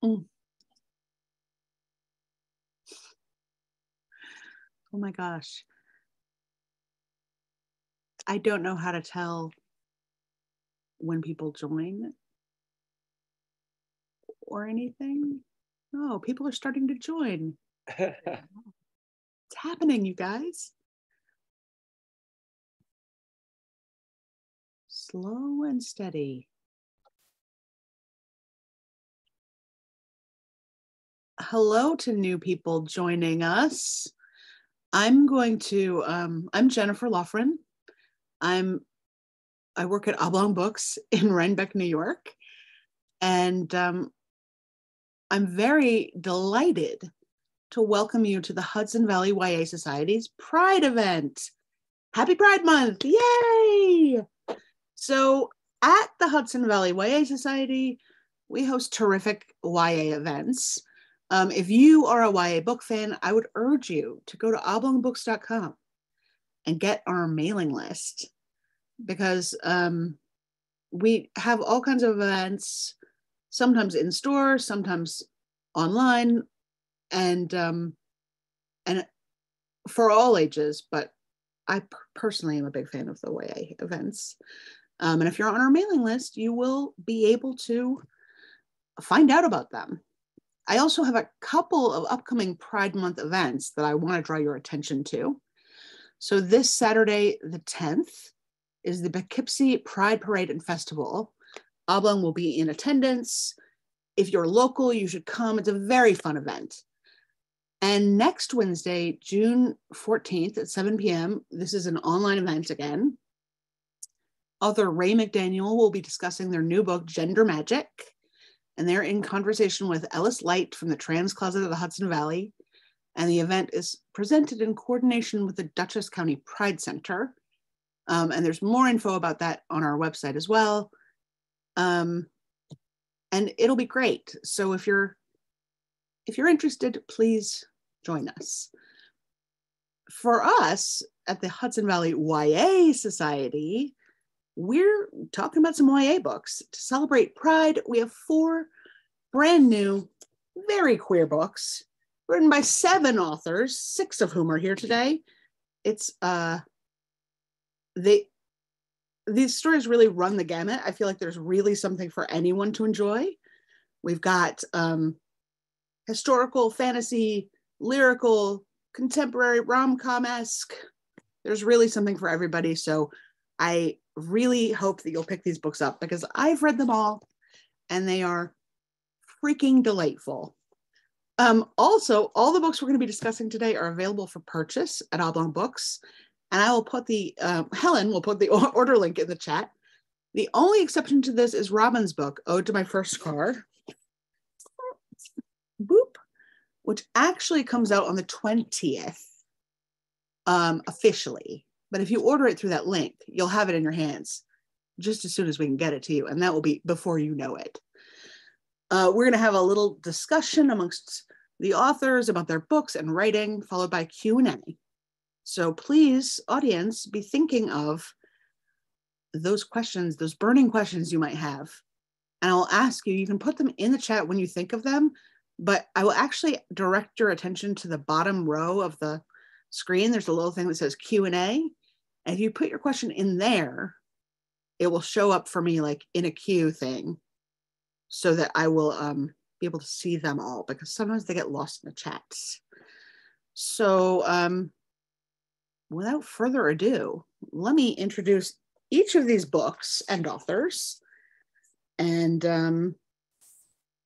Mm. Oh my gosh. I don't know how to tell when people join or anything. Oh, people are starting to join. It's happening, you guys. Slow and steady. Hello to new people joining us. I'm Jennifer Laughran. I work at Oblong Books in Rhinebeck, New York. And I'm very delighted to welcome you to the Hudson Valley YA Society's Pride event. Happy Pride Month, yay! So at the Hudson Valley YA Society, we host terrific YA events. If you are a YA book fan, I would urge you to go to oblongbooks.com and get our mailing list, because we have all kinds of events, sometimes in store, sometimes online, and for all ages, but I personally am a big fan of the YA events. And if you're on our mailing list, you will be able to find out about them. I also have a couple of upcoming Pride Month events that I want to draw your attention to. So this Saturday, the 10th, is the Poughkeepsie Pride Parade and Festival. Oblong will be in attendance. If you're local, you should come. It's a very fun event. And next Wednesday, June 14th at 7 p.m., this is an online event again. Author Ray McDaniel will be discussing their new book, Gender Magic. And they're in conversation with Ellis Light from the Trans Closet of the Hudson Valley. And the event is presented in coordination with the Dutchess County Pride Center. And there's more info about that on our website as well. And it'll be great. So if you're interested, please join us. For us at the Hudson Valley YA Society, we're talking about some YA books. To celebrate Pride, we have 4 brand new, very queer books written by 7 authors, 6 of whom are here today. It's these stories really run the gamut. I feel like there's really something for anyone to enjoy. We've got historical, fantasy, lyrical, contemporary, rom-com-esque. There's really something for everybody. So I really hope that you'll pick these books up, because I've read them all and they are freaking delightful. Also, all the books we're going to be discussing today are available for purchase at Oblong Books. And I will put Helen will put the order link in the chat. The only exception to this is Robin's book, Ode to My First Car, boop, which actually comes out on the 20th, officially. But if you order it through that link, you'll have it in your hands just as soon as we can get it to you. And that will be before you know it. We're going to have a little discussion amongst the authors about their books and writing, followed by Q&A. So please, audience, be thinking of those questions, those burning questions you might have. And I'll ask you, you can put them in the chat when you think of them, but I will actually direct your attention to the bottom row of the screen. There's a little thing that says Q&A. And if you put your question in there, it will show up for me like in a queue thing, so that I will be able to see them all, because sometimes they get lost in the chats. So without further ado, let me introduce each of these books and authors, and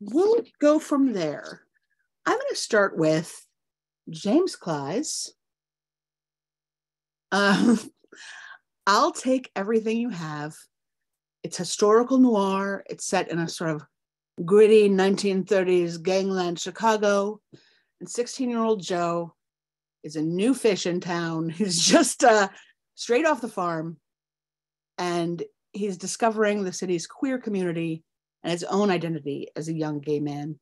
we'll go from there. I'm going to start with James Klise. I'll Take Everything You Have. It's historical noir. It's set in a sort of gritty 1930s gangland Chicago. And 16-year-old Joe is a new fish in town. He's just straight off the farm. And he's discovering the city's queer community and his own identity as a young gay man.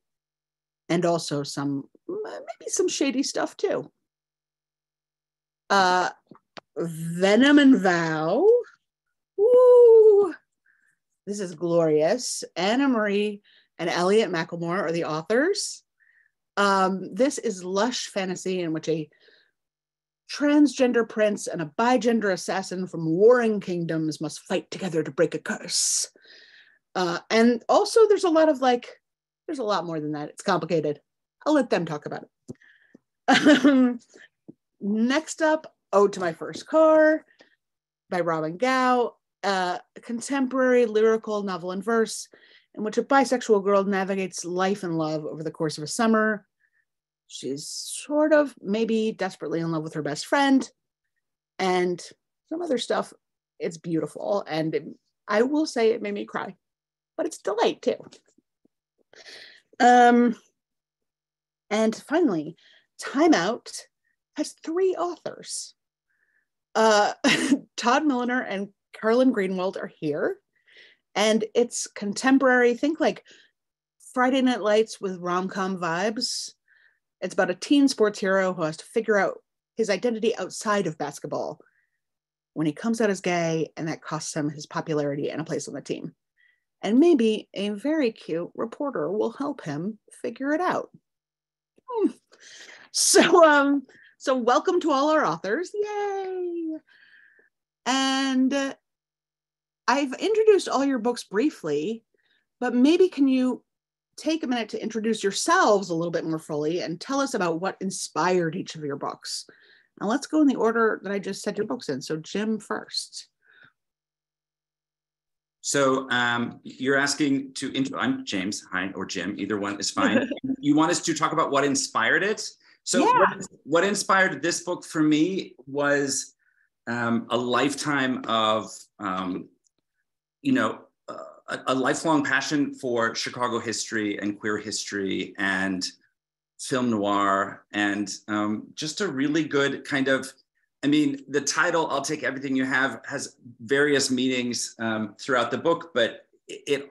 And also maybe some shady stuff too. Venom and Vow. Woo! This is glorious. Anna Marie and Elliott McLemore are the authors. This is lush fantasy in which a transgender prince and a bigender assassin from warring kingdoms must fight together to break a curse. And also there's a lot more than that. It's complicated. I'll let them talk about it. Next up, Ode to My First Car by Robin Gow, a contemporary lyrical novel in verse in which a bisexual girl navigates life and love over the course of a summer. She's sort of maybe desperately in love with her best friend and some other stuff. It's beautiful. And I will say it made me cry, but it's delight too. And finally, Time Out has 3 authors. Todd, Milliner, and Carlyn Greenwald are here. And it's contemporary, think like Friday Night Lights with rom-com vibes. It's about a teen sports hero who has to figure out his identity outside of basketball when he comes out as gay, and that costs him his popularity and a place on the team. And maybe a very cute reporter will help him figure it out. So welcome to all our authors. Yay! And I've introduced all your books briefly, but maybe can you take a minute to introduce yourselves a little bit more fully and tell us about what inspired each of your books. Now let's go in the order that I just said your books in. So Jim first. So you're asking to, I'm James, hi, or Jim, either one is fine. You want us to talk about what inspired it? So yeah. What inspired this book for me was a lifetime of, a lifelong passion for Chicago history and queer history and film noir, and just a really good kind of, the title, I'll Take Everything You Have, has various meanings throughout the book, but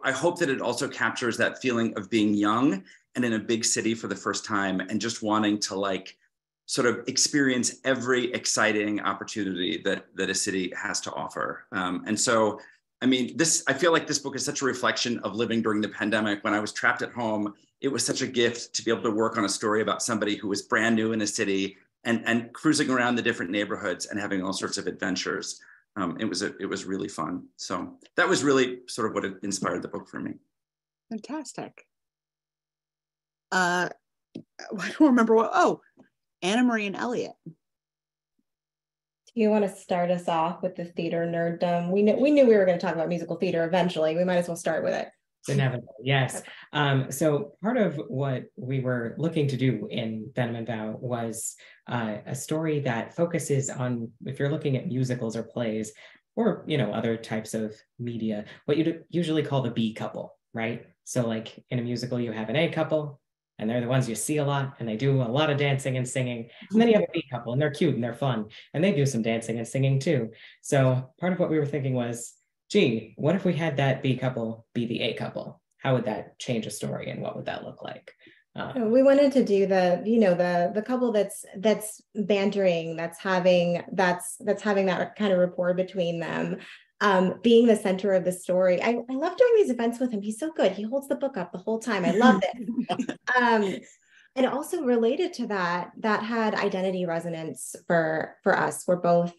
I hope that it also captures that feeling of being young and in a big city for the first time and just wanting to sort of experience every exciting opportunity that a city has to offer. And so, I feel like this book is such a reflection of living during the pandemic. When I was trapped at home, it was such a gift to be able to work on a story about somebody who was brand new in a city and cruising around the different neighborhoods and having all sorts of adventures. It was really fun. So that was really sort of what inspired the book for me. Fantastic. I don't remember Anna Marie and Elliott. Do you want to start us off with the theater nerddom? We knew we were going to talk about musical theater eventually. We might as well start with it. It's inevitable, yes. So part of what we were looking to do in Venom and Vow was a story that focuses on, if you're looking at musicals or plays, or other types of media, what you'd usually call the B couple, right? So like in a musical, you have an A couple, and they're the ones you see a lot, and they do a lot of dancing and singing. And then you have a B couple, and they're cute and they're fun, and they do some dancing and singing too. So part of what we were thinking was, gee, what if we had that B couple be the A couple? How would that change a story, and what would that look like? We wanted to do the couple that's bantering, that's having that kind of rapport between them, being the center of the story. I love doing these events with him. He's so good. He holds the book up the whole time. I love it. And also related to that had identity resonance for us. We're both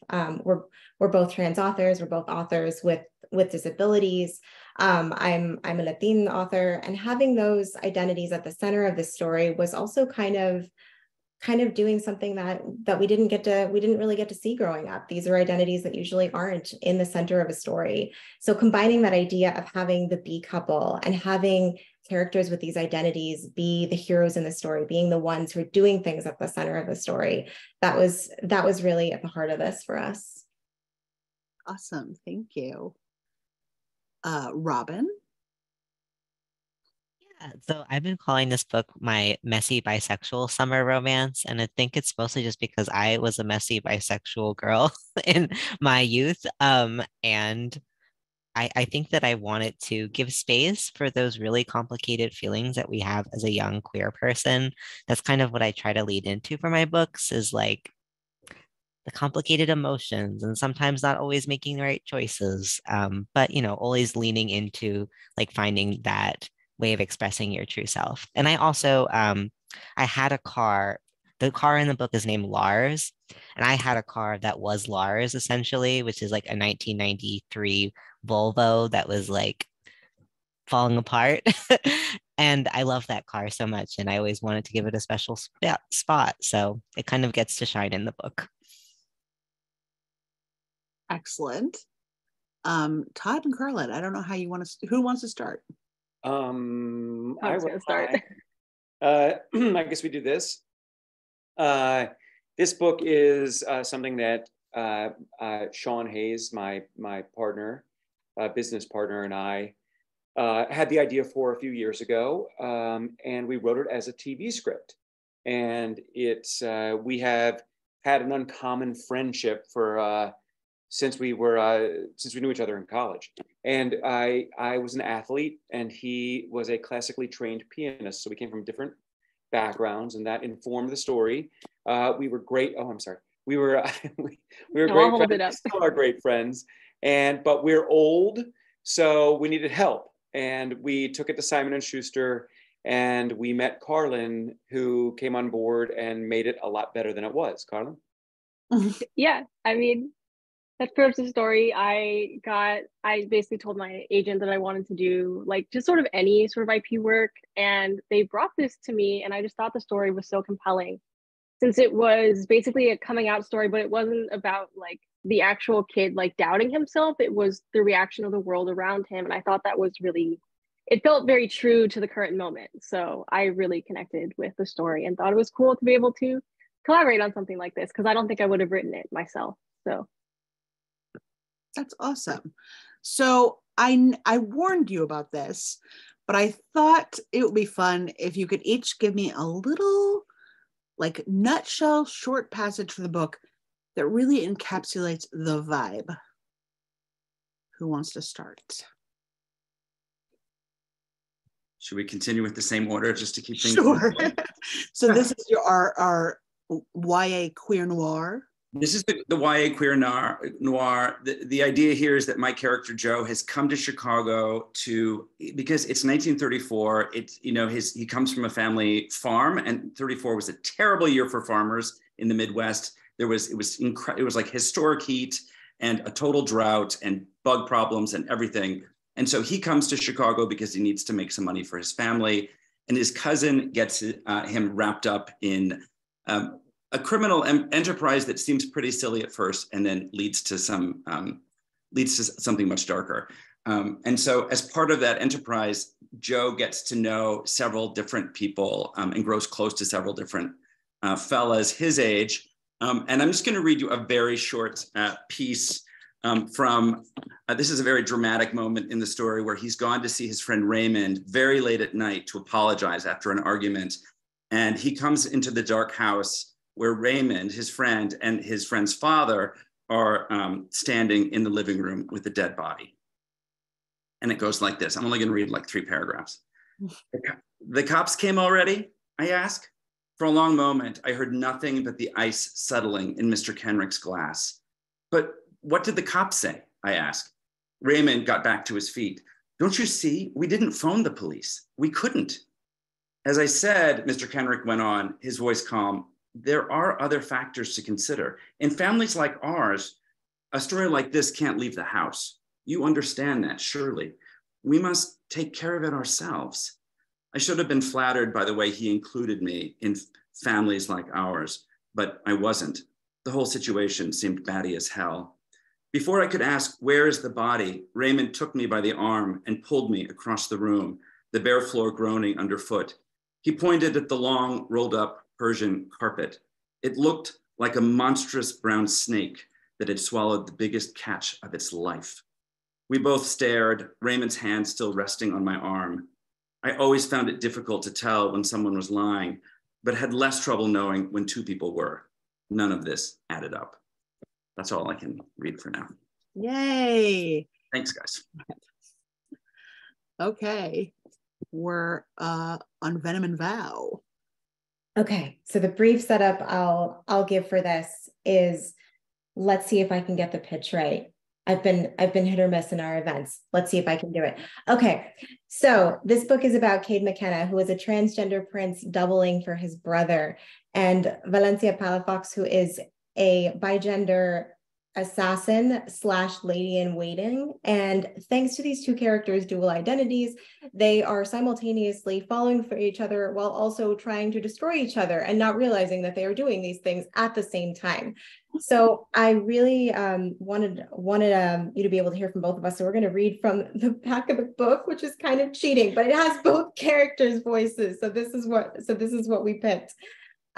trans authors. We're both authors with disabilities. I'm a Latin author, and having those identities at the center of the story was also kind of doing something that we didn't really get to see growing up. These are identities that usually aren't in the center of a story. So combining that idea of having the B couple and having characters with these identities be the heroes in the story, being the ones who are doing things at the center of the story, that was really at the heart of this for us. Awesome, thank you. Robin? So I've been calling this book my messy bisexual summer romance, and I think it's mostly just because I was a messy bisexual girl in my youth, and I think that I wanted to give space for those really complicated feelings that we have as a young queer person. That's kind of what I try to lead into for my books, is like the complicated emotions and sometimes not always making the right choices, but always leaning into like finding that way of expressing your true self. And I also, I had a car, the car in the book is named Lars, and I had a car that was Lars essentially, which is like a 1993 Volvo that was like falling apart. And I love that car so much, and I always wanted to give it a special spot. So it kind of gets to shine in the book. Excellent. Todd and Carlyn, I don't know how you want to, who wants to start? I was going to start. I guess we do this. This book is something that Sean Hayes, my partner, business partner, and I had the idea for a few years ago, and we wrote it as a TV script. And it's we have had an uncommon friendship for since we knew each other in college. And I was an athlete, and he was a classically trained pianist. So we came from different backgrounds, and that informed the story. We were great. Oh, I'm sorry. We were we were great friends. Still are great friends, but we're old, so we needed help. And we took it to Simon & Schuster, and we met Carlyn, who came on board and made it a lot better than it was. Carlyn? Yeah, I mean, that's pretty much the story. I basically told my agent that I wanted to do like just sort of any sort of IP work, and they brought this to me, and I just thought the story was so compelling, since it was basically a coming out story, but it wasn't about like the actual kid like doubting himself. It was the reaction of the world around him, and I thought that was really, it felt very true to the current moment. So I really connected with the story and thought it was cool to be able to collaborate on something like this, because I don't think I would have written it myself. So that's awesome. So I warned you about this, but I thought it would be fun if you could each give me a little like nutshell short passage from the book that really encapsulates the vibe. Who wants to start? Should we continue with the same order just to keep things Sure. So this is our YA queer noir. This is the YA queer noir. The idea here is that my character Joe has come to Chicago because it's 1934. He comes from a family farm, and 34 was a terrible year for farmers in the Midwest. It was like historic heat and a total drought and bug problems and everything. And so he comes to Chicago because he needs to make some money for his family. And his cousin gets him wrapped up in a criminal enterprise that seems pretty silly at first, and then leads to something much darker. And so as part of that enterprise, Joe gets to know several different people and grows close to several different fellas his age. And I'm just going to read you a very short piece from, this is a very dramatic moment in the story where he's gone to see his friend Raymond very late at night to apologize after an argument. And he comes into the dark house where Raymond, his friend, and his friend's father are standing in the living room with a dead body. And it goes like this. I'm only going to read like 3 paragraphs. The cops came already? I ask. For a long moment, I heard nothing but the ice settling in Mr. Kenrick's glass. But what did the cops say? I asked. Raymond got back to his feet. Don't you see? We didn't phone the police. We couldn't. As I said, Mr. Kenrick went on, his voice calm, there are other factors to consider. In families like ours, a story like this can't leave the house. You understand that, surely. We must take care of it ourselves. I should have been flattered by the way he included me in families like ours, but I wasn't. The whole situation seemed batty as hell. Before I could ask, where is the body, Raymond took me by the arm and pulled me across the room, the bare floor groaning underfoot. He pointed at the long, rolled up Persian carpet. It looked like a monstrous brown snake that had swallowed the biggest catch of its life. We both stared, Raymond's hand still resting on my arm. I always found it difficult to tell when someone was lying, but had less trouble knowing when 2 people were. None of this added up. That's all I can read for now. Yay. Thanks, guys. Okay. We're on Venom and Vow. Okay, so the brief setup I'll give for this is, let's see if I can get the pitch right. I've been hit or miss in our events. Let's see if I can do it. Okay, so this book is about Cade McKenna, who is a transgender prince doubling for his brother, and Valencia Palafox, who is a bigender assassin / lady in waiting. And thanks to these two characters' dual identities, they are simultaneously falling for each other while also trying to destroy each other and not realizing that they are doing these things at the same time. So I really wanted you to be able to hear from both of us. So we're going to read from the back of the book, which is kind of cheating, but it has both characters' voices. So this is what we picked.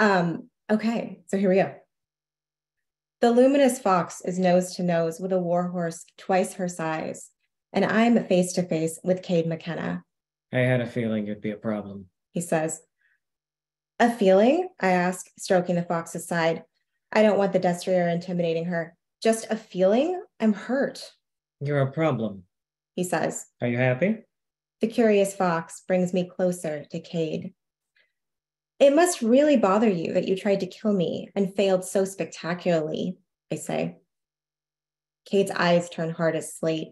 Okay, so here we go. The luminous fox is nose to nose with a warhorse twice her size, and I'm face to face with Cade McKenna. I had a feeling you'd be a problem, he says. A feeling? I ask, stroking the fox's side. I don't want the destrier intimidating her. Just a feeling? I'm hurt. You're a problem, he says. Are you happy? The curious fox brings me closer to Cade. It must really bother you that you tried to kill me and failed so spectacularly, I say. Cade's eyes turn hard as slate.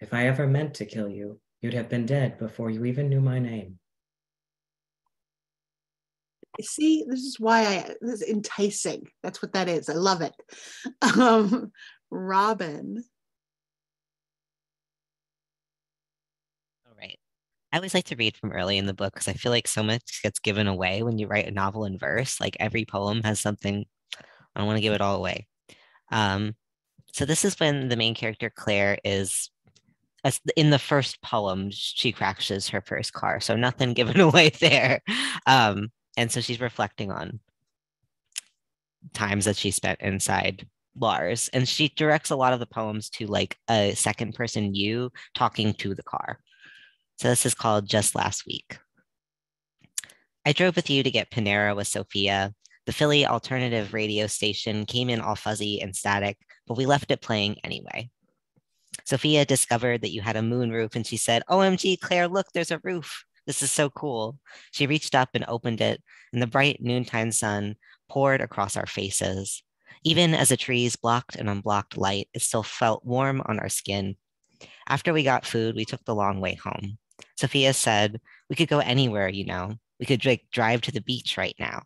If I ever meant to kill you, you'd have been dead before you even knew my name. See, this is why this is enticing. That's what that is. I love it. Robin. All right. I always like to read from early in the book because I feel like so much gets given away when you write a novel in verse. Like every poem has something. I don't want to give it all away. So this is when the main character, Claire, is in the first poem, she crashes her first car. So nothing given away there. And so she's reflecting on times that she spent inside Lars. And she directs a lot of the poems to like a second person you talking to the car. So this is called Just Last Week. I drove with you to get Panera with Sophia. The Philly alternative radio station came in all fuzzy and static, but we left it playing anyway. Sophia discovered that you had a moonroof and she said, OMG, Claire, look, there's a roof. This is so cool. She reached up and opened it, and the bright noontime sun poured across our faces. Even as the trees blocked and unblocked light, it still felt warm on our skin. After we got food, we took the long way home. Sophia said, we could go anywhere, you know. We could drive to the beach right now.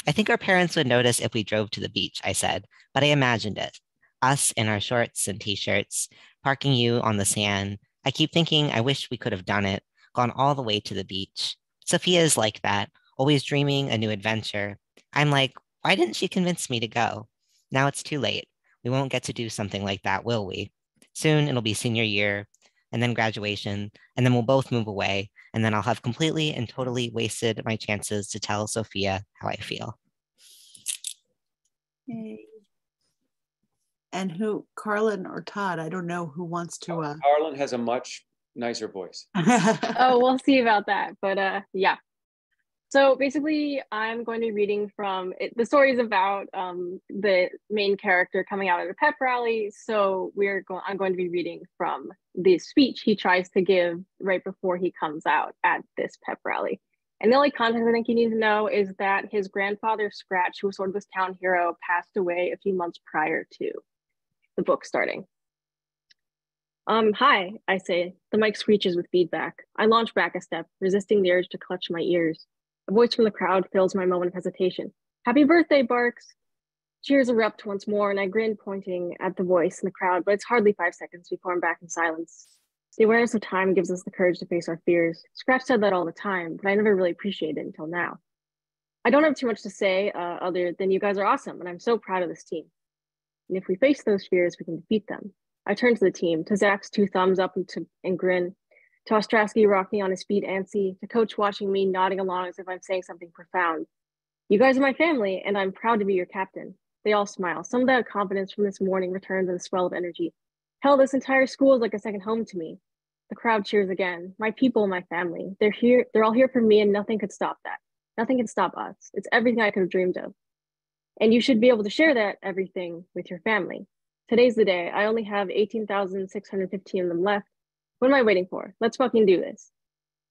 I think our parents would notice if we drove to the beach, I said, but I imagined it. Us in our shorts and t-shirts, parking you on the sand. I keep thinking I wish we could have done it, gone all the way to the beach. Sophia is like that, always dreaming a new adventure. I'm like, why didn't she convince me to go? Now it's too late. We won't get to do something like that, will we? Soon it'll be senior year, and then graduation, and then we'll both move away, and then I'll have completely and totally wasted my chances to tell Sophia how I feel. Yay. And who, Carlyn or Todd? I don't know who wants to. Carlyn has a much nicer voice. Oh, we'll see about that. But yeah. So basically, I'm going to be reading from the story is about the main character coming out at a pep rally. So I'm going to be reading from the speech he tries to give right before he comes out at this pep rally. And the only context I think you need to know is that his grandfather, Scratch, who was sort of this town hero, passed away a few months prior to the book starting. Hi, I say. The mic screeches with feedback. I launch back a step, resisting the urge to clutch my ears. A voice from the crowd fills my moment of hesitation. Happy birthday, barks. Cheers erupt once more, and I grin, pointing at the voice in the crowd, but it's hardly 5 seconds before I'm back in silence. The awareness of time gives us the courage to face our fears. Scratch said that all the time, but I never really appreciated it until now. I don't have too much to say other than you guys are awesome, and I'm so proud of this team. And if we face those fears, we can defeat them. I turn to the team, to Zach's 2 thumbs up and grin, to Ostrowski rocking on his feet antsy, to Coach watching me nodding along as if I'm saying something profound. You guys are my family, and I'm proud to be your captain. They all smile. Some of that confidence from this morning returns in a swell of energy. Hell, this entire school is like a second home to me. The crowd cheers again. My people, my family. They're here. They're all here for me, and nothing could stop that. Nothing can stop us. It's everything I could have dreamed of. And you should be able to share that everything with your family. Today's the day. I only have 18,615 of them left. What am I waiting for? Let's fucking do this.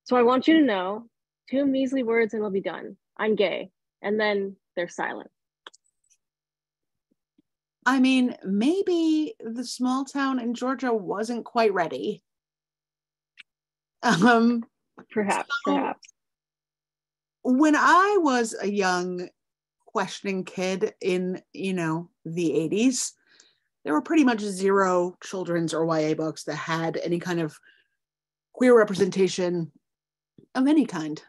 So I want you to know, 2 measly words and we'll be done. I'm gay. And then they're silent. I mean, maybe the small town in Georgia wasn't quite ready. Perhaps. When I was a young questioning kid in, the 80s, there were pretty much zero children's or YA books that had any kind of queer representation of any kind.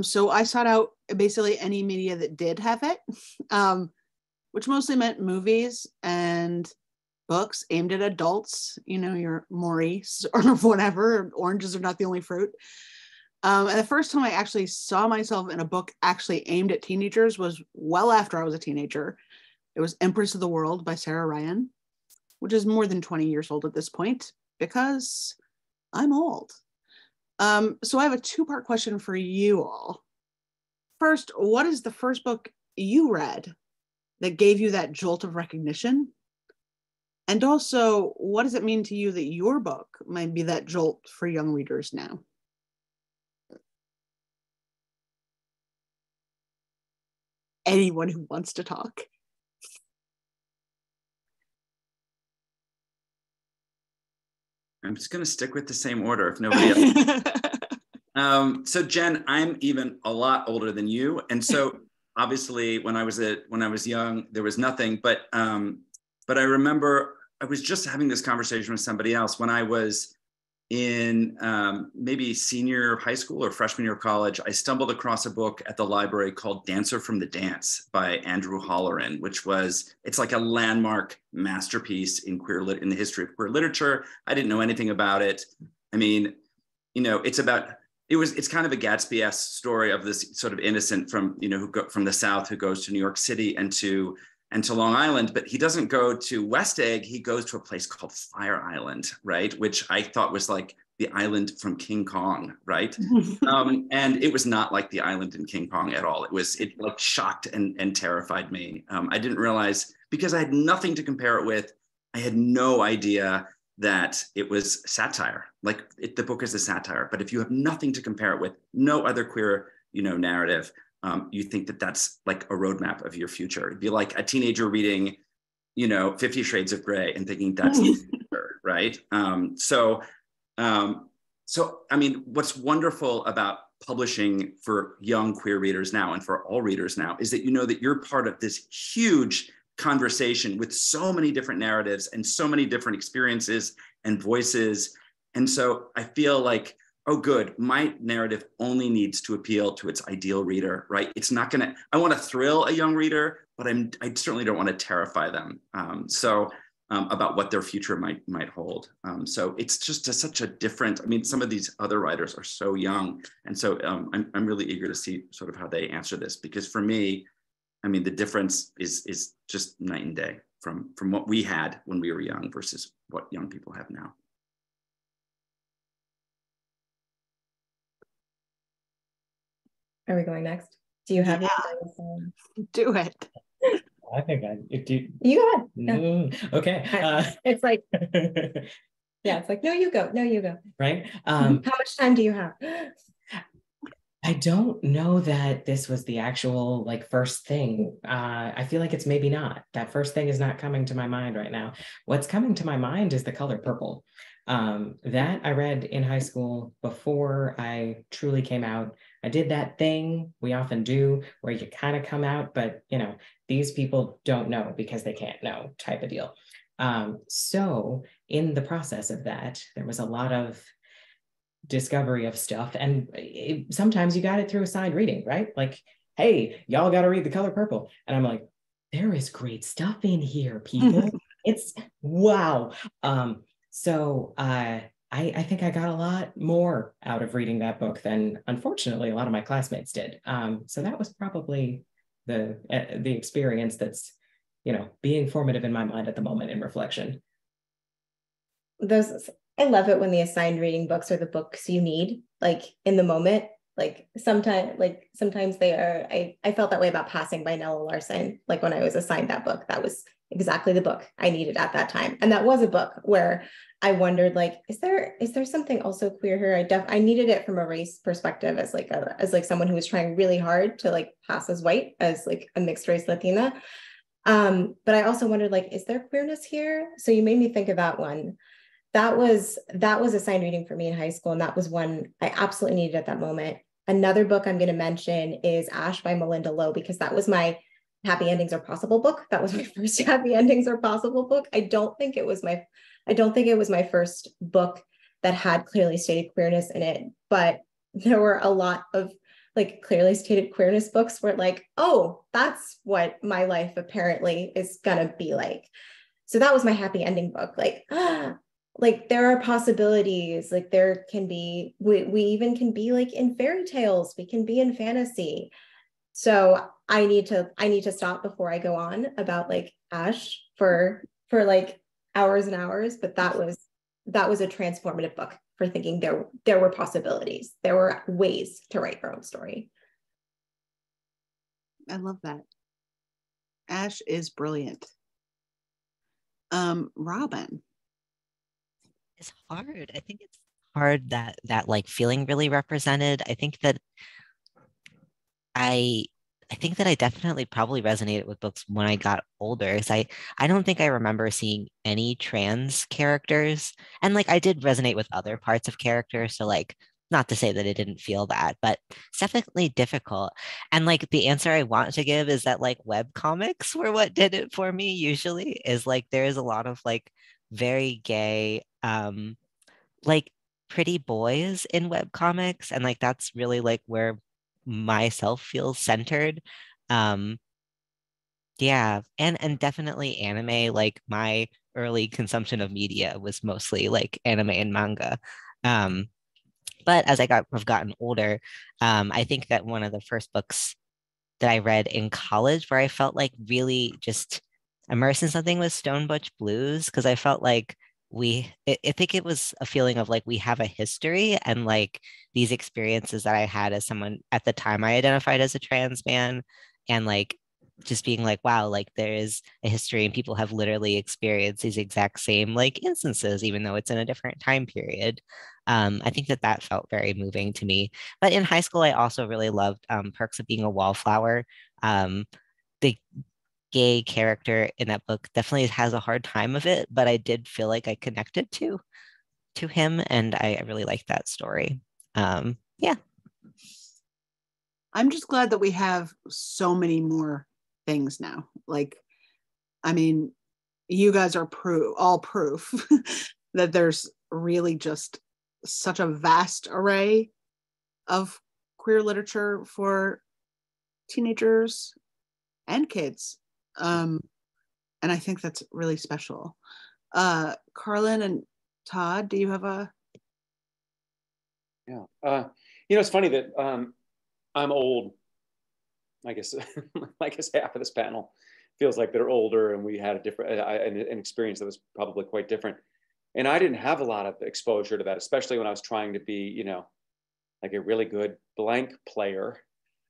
So I sought out basically any media that did have it, which mostly meant movies and books aimed at adults, your Maurice or whatever, oranges are not the only fruit. And the first time I actually saw myself in a book actually aimed at teenagers was well after I was a teenager. It was Empress of the World by Sarah Ryan, which is more than 20 years old at this point because I'm old. So I have a two-part question for you all. First, what is the first book you read that gave you that jolt of recognition? And also, what does it mean to you that your book might be that jolt for young readers now? Anyone who wants to talk. I'm just going to stick with the same order if nobody else. So Jen, I'm even a lot older than you, and so obviously when I was young, there was nothing. But I remember I was just having this conversation with somebody else when I was in maybe senior high school or freshman year of college. I stumbled across a book at the library called Dancer from the Dance by Andrew Holleran, it's like a landmark masterpiece in in the history of queer literature. I didn't know anything about it. I mean, it's kind of a Gatsby-esque story of this sort of innocent from the South who goes to New York City and to Long Island, but he doesn't go to West Egg. He goes to a place called Fire Island, right? Which I thought was like the island from King Kong, right? And it was not like the island in King Kong at all. It like shocked and terrified me. I didn't realize, because I had nothing to compare it with. I had no idea that it was satire. Like the book is a satire, but if you have nothing to compare it with, no other queer, narrative, you think that that's like a roadmap of your future. It'd be like a teenager reading, 50 Shades of Grey and thinking that's the future, right? So I mean, what's wonderful about publishing for young queer readers now and for all readers now is that that you're part of this huge conversation with so many different narratives and so many different experiences and voices. And so I feel like, oh, good, my narrative only needs to appeal to its ideal reader, right? It's not gonna, I wanna thrill a young reader, but I certainly don't wanna terrify them. About what their future might hold. So it's just such a different, I mean, some of these other writers are so young. And so I'm really eager to see sort of how they answer this, because for me, I mean, the difference is just night and day from what we had when we were young versus what young people have now. Are we going next? Do you have Do it. I think do. You go ahead. Okay. It's like, yeah, it's like, no, you go. Right. How much time do you have? I don't know that this was the actual first thing. I feel like it's maybe not. That first thing is not coming to my mind right now. What's coming to my mind is The Color Purple. That I read in high school before I truly came out. I did that thing we often do where you kind of come out, but these people don't know because they can't know type of deal. So in the process of that, there was a lot of discovery of stuff. And sometimes you got it through assigned reading, right? Like, hey, y'all got to read The Color Purple. And I'm like, there is great stuff in here, people. It's wow. So I think I got a lot more out of reading that book than, unfortunately, a lot of my classmates did. So that was probably the experience that's, being formative in my mind at the moment in reflection. I love it when the assigned reading books are the books you need, like in the moment. Sometimes they are. I felt that way about Passing by Nella Larson. Like when I was assigned that book, that was exactly the book I needed at that time. And that was a book where I wondered, is there something also queer here? I needed it from a race perspective as someone who was trying really hard to pass as white, as a mixed race Latina. But I also wondered, like, is there queerness here? So you made me think of that one. That was assigned reading for me in high school, and that was one I absolutely needed at that moment. Another book I'm going to mention is Ash by Melinda Lowe, because that was my Happy Endings Are Possible book. That was my first Happy Endings Are Possible book. I don't think it was my first book that had clearly stated queerness in it, but there were a lot of like clearly stated queerness books where like, oh, that's what my life apparently is gonna be like. So that was my happy ending book. Like there are possibilities, like there can be, we even can be like in fairy tales, we can be in fantasy. So I need to stop before I go on about like Ash for like hours and hours, but that was a transformative book for thinking there were possibilities. There were ways to write your own story. I love that. Ash is brilliant. Robin. It's hard. I think it's hard that like feeling really represented. I think that I definitely probably resonated with books when I got older. Because I don't think I remember seeing any trans characters. And like I did resonate with other parts of characters. So like not to say that I didn't feel that, but it's definitely difficult. And like the answer I want to give is that like web comics were what did it for me usually, is like there is a lot of like very gay like pretty boys in web comics, and like that's really like where myself feels centered. um yeah, and definitely anime. Like my early consumption of media was mostly like anime and manga. um but as have gotten older, I think that one of the first books that I read in college where I felt like really just immersed in something was Stone Butch Blues, because I felt like I think it was a feeling of like we have a history, and like these experiences that I had as someone at the time I identified as a trans man, and like just being like, wow, like there is a history and people have literally experienced these exact same like instances, even though it's in a different time period. I think that that felt very moving to me. But in high school, I also really loved Perks of Being a Wallflower. The gay character in that book definitely has a hard time of it, but I did feel like I connected to him, and I really liked that story. Yeah. I'm just glad that we have so many more things now. Like, I mean, you guys are all proof that there's really just such a vast array of queer literature for teenagers and kids. And I think that's really special. Carlyn and Todd, do you have a? Yeah. It's funny that I'm old. I guess half of this panel feels like they're older, and we had a different an experience that was probably quite different. And I didn't have a lot of exposure to that, especially when I was trying to be, like a really good blank player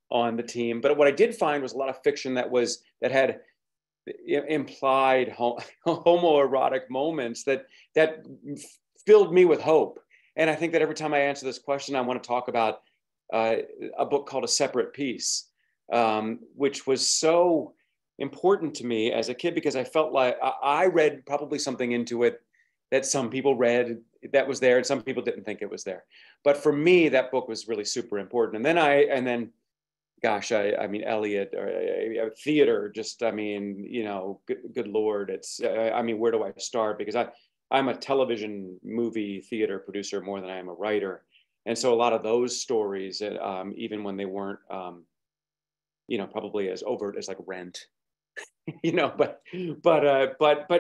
on the team. But what I did find was a lot of fiction that had implied homoerotic moments that filled me with hope. And I think that every time I answer this question, I want to talk about a book called A Separate Peace, which was so important to me as a kid, because I felt like I read probably something into it that some people read that was there and some people didn't think it was there. But for me, that book was really super important. And then gosh, I mean, Elliott, or theater, just, I mean, good Lord, it's, I mean, where do I start? Because I'm a television movie theater producer more than I am a writer. And so a lot of those stories, even when they weren't, probably as overt as like Rent, but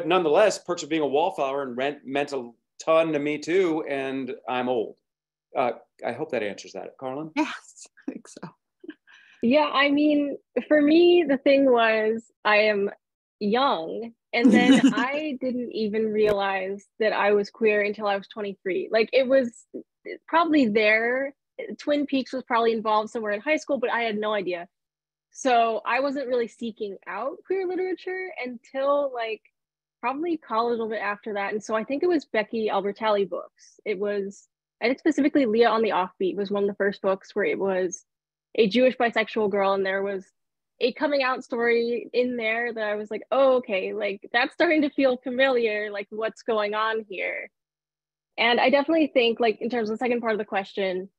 nonetheless, Perks of Being a Wallflower and Rent meant a ton to me too. And I'm old. I hope that answers that. Carlyn? Yes, I think so. Yeah, I mean, for me, the thing was I am young, and then I didn't even realize that I was queer until I was 23. Like it was probably there. Twin Peaks was probably involved somewhere in high school, but I had no idea. So I wasn't really seeking out queer literature until like probably college a little bit after that. And so I think it was Becky Albertalli books. I think specifically Leah on the Offbeat was one of the first books where it was a Jewish bisexual girl, and there was a coming out story in there that I was like, oh, okay, like that's starting to feel familiar, like what's going on here. And I definitely think, like, in terms of the second part of the question,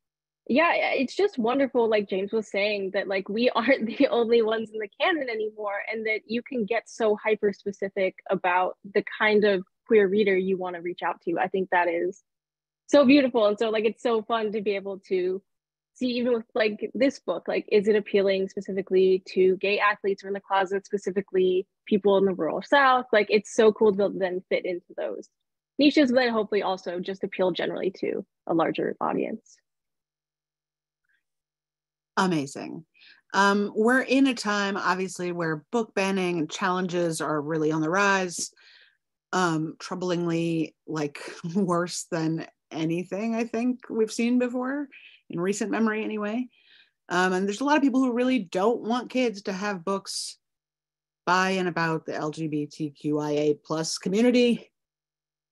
yeah, it's just wonderful, like James was saying, that like we aren't the only ones in the canon anymore, and that you can get so hyper specific about the kind of queer reader you want to reach out to. I think that is so beautiful. And so like it's so fun to be able to see, even with like this book, like is it appealing specifically to gay athletes or in the closet, specifically people in the rural South? Like it's so cool to then fit into those niches, but then hopefully also just appeal generally to a larger audience. Amazing. We're in a time, obviously, where book banning and challenges are really on the rise. Troublingly, like worse than anything I think we've seen before in recent memory, anyway. And there's a lot of people who really don't want kids to have books by and about the LGBTQIA plus community.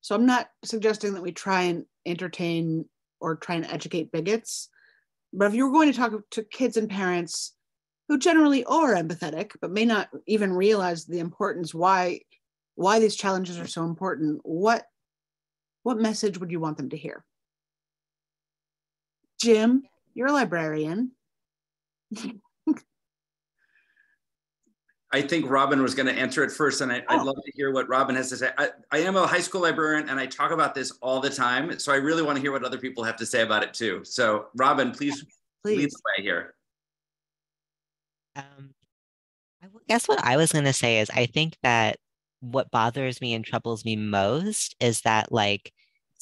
So I'm not suggesting that we try and entertain or try and educate bigots. But if you're going to talk to kids and parents who generally are empathetic, but may not even realize the importance, why these challenges are so important, what message would you want them to hear? Jim, you're a librarian. I think Robin was going to answer it first, and I'd love to hear what Robin has to say. I am a high school librarian, and I talk about this all the time, so I really want to hear what other people have to say about it too. So Robin, please. Lead the way here. I guess what I was going to say is I think that what bothers me and troubles me most is that like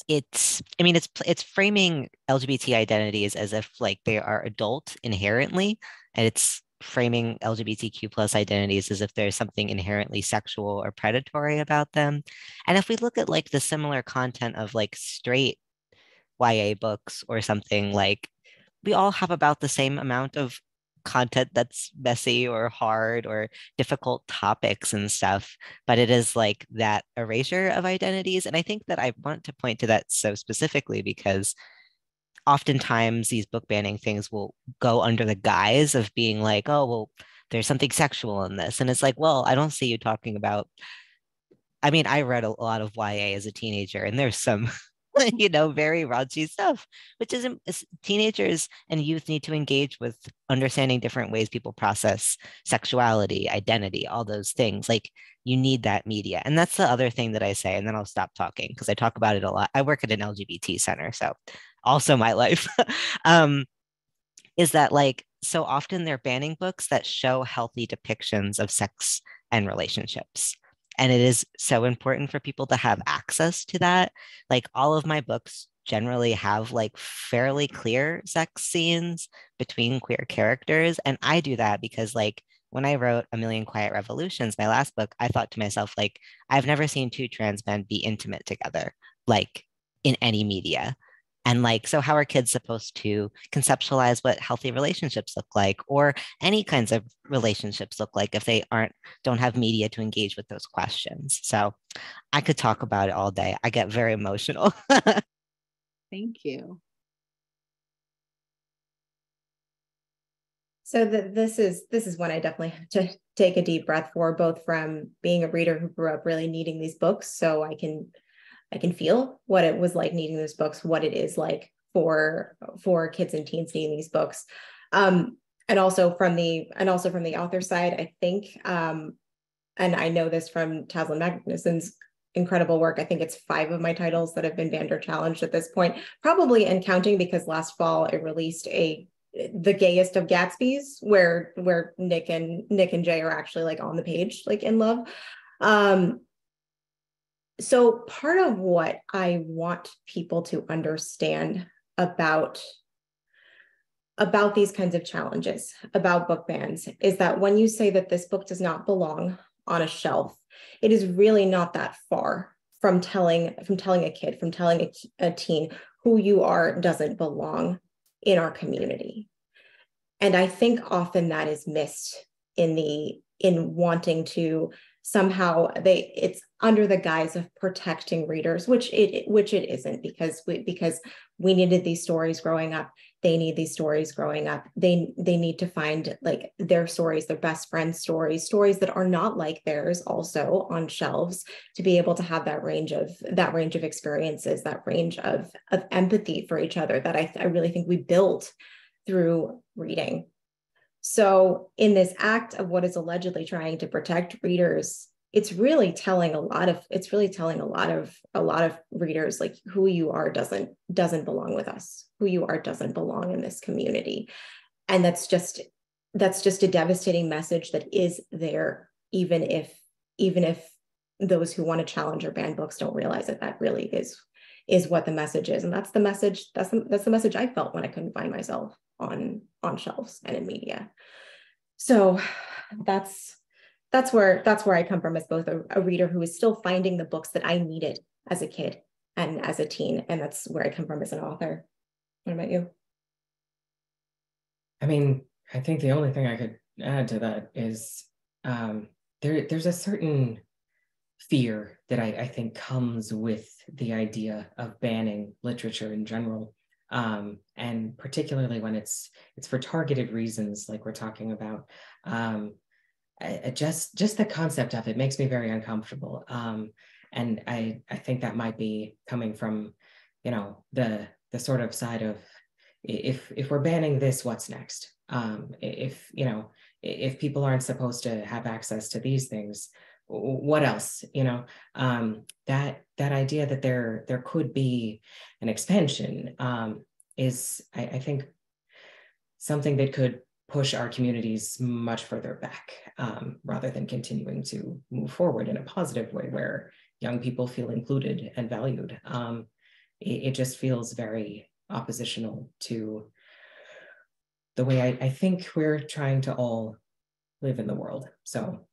it's framing LGBT identities as if like they are adult inherently, and it's framing LGBTQ plus identities as if there's something inherently sexual or predatory about them. And if we look at like the similar content of like straight YA books or something, like we all have about the same amount of content that's messy or hard or difficult topics and stuff, but it is like that erasure of identities. And I think that I want to point to that so specifically because oftentimes these book banning things will go under the guise of being like, oh, well, there's something sexual in this. And it's like, well, I don't see you talking about, I mean, I read a lot of YA as a teenager, and there's some very raunchy stuff, which is teenagers and youth need to engage with understanding different ways people process sexuality, identity, all those things. Like you need that media. And that's the other thing that I say, and then I'll stop talking because I talk about it a lot. I work at an LGBT center, so also my life is that like, so often they're banning books that show healthy depictions of sex and relationships. And it is so important for people to have access to that. Like all of my books generally have like fairly clear sex scenes between queer characters. And I do that because like when I wrote A Million Quiet Revolutions, my last book, I thought to myself, like, I've never seen two trans men be intimate together, like in any media. And like, so how are kids supposed to conceptualize what healthy relationships look like, or any kinds of relationships look like if they don't have media to engage with those questions? So I could talk about it all day. I get very emotional. Thank you. So this is one I definitely have to take a deep breath for, both from being a reader who grew up really needing these books, so I can feel what it was like needing those books, what it is like for kids and teens needing these books. And also from the author side, I think, and I know this from Taslim Magnuson's incredible work, I think it's 5 of my titles that have been banned or challenged at this point, probably and counting, because last fall it released the gayest of Gatsbys, where Nick and Jay are actually like on the page, like in love. So part of what I want people to understand about these kinds of challenges, about book bans, is that when you say that this book does not belong on a shelf, it is really not that far from telling a teen who you are doesn't belong in our community. And I think often that is missed in wanting to somehow it's under the guise of protecting readers, which it isn't, because we needed these stories growing up, they need these stories growing up. They need to find like their stories, their best friend's stories that are not like theirs also on shelves, to be able to have that range of experiences, that range of empathy for each other that I really think we built through reading. So in this act of what is allegedly trying to protect readers, it's really telling a lot of readers, like, who you are doesn't belong with us. Who you are doesn't belong in this community. And that's just a devastating message that is there, even if those who want to challenge or ban books don't realize that really is what the message is. And that's the message I felt when I couldn't find myself on shelves and in media. So that's where I come from, as both a reader who is still finding the books that I needed as a kid and as a teen. And that's where I come from as an author. What about you? I mean, I think the only thing I could add to that is there's a certain fear that I think comes with the idea of banning literature in general. And particularly when it's for targeted reasons, like we're talking about. Just the concept of it makes me very uncomfortable. And I think that might be coming from, the sort of side of, if we're banning this, what's next? If people aren't supposed to have access to these things, what else? That idea that there could be an expansion is, I think, something that could push our communities much further back, rather than continuing to move forward in a positive way where young people feel included and valued. It just feels very oppositional to the way I think we're trying to all live in the world. So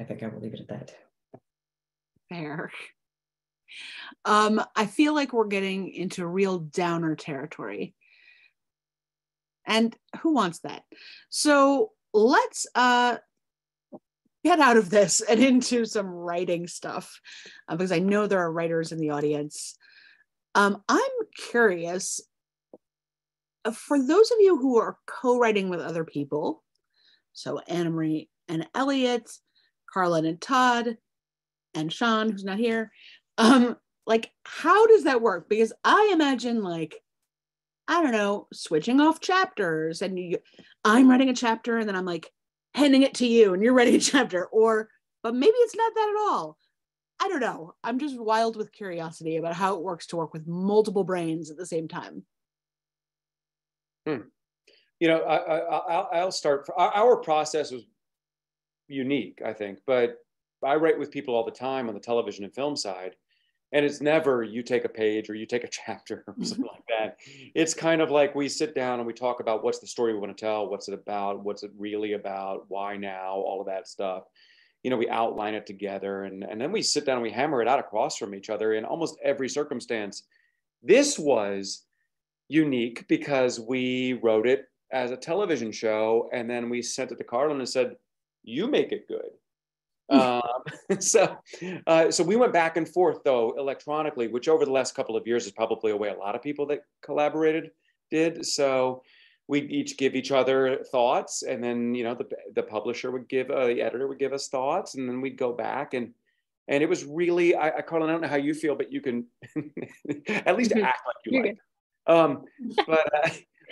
I think I will leave it at that. Fair. I feel like we're getting into real downer territory. And who wants that? So let's get out of this and into some writing stuff, because I know there are writers in the audience. I'm curious, for those of you who are co-writing with other people, so Anna Marie and Elliott, Carlyn and Todd, and Sean, who's not here, like, how does that work? Because I imagine, like, I don't know, switching off chapters, and I'm writing a chapter and then I'm like handing it to you and you're writing a chapter, but maybe it's not that at all. I don't know. I'm just wild with curiosity about how it works to work with multiple brains at the same time. I'll start. Our process was unique, I think, but I write with people all the time on the television and film side. And it's never you take a page or you take a chapter or something like that. It's kind of like we sit down and we talk about what's the story we want to tell, what's it about, what's it really about, why now, all of that stuff. We outline it together, and then we sit down and we hammer it out across from each other in almost every circumstance. This was unique because we wrote it as a television show, and then we sent it to Carlyn and said, you make it good. So we went back and forth, though, electronically, which over the last couple of years is probably a way a lot of people that collaborated did. So we'd each give each other thoughts, and then the publisher would give, the editor would give us thoughts, and then we'd go back and it was really, Carlyn, I don't know how you feel, but you can at least act like you like.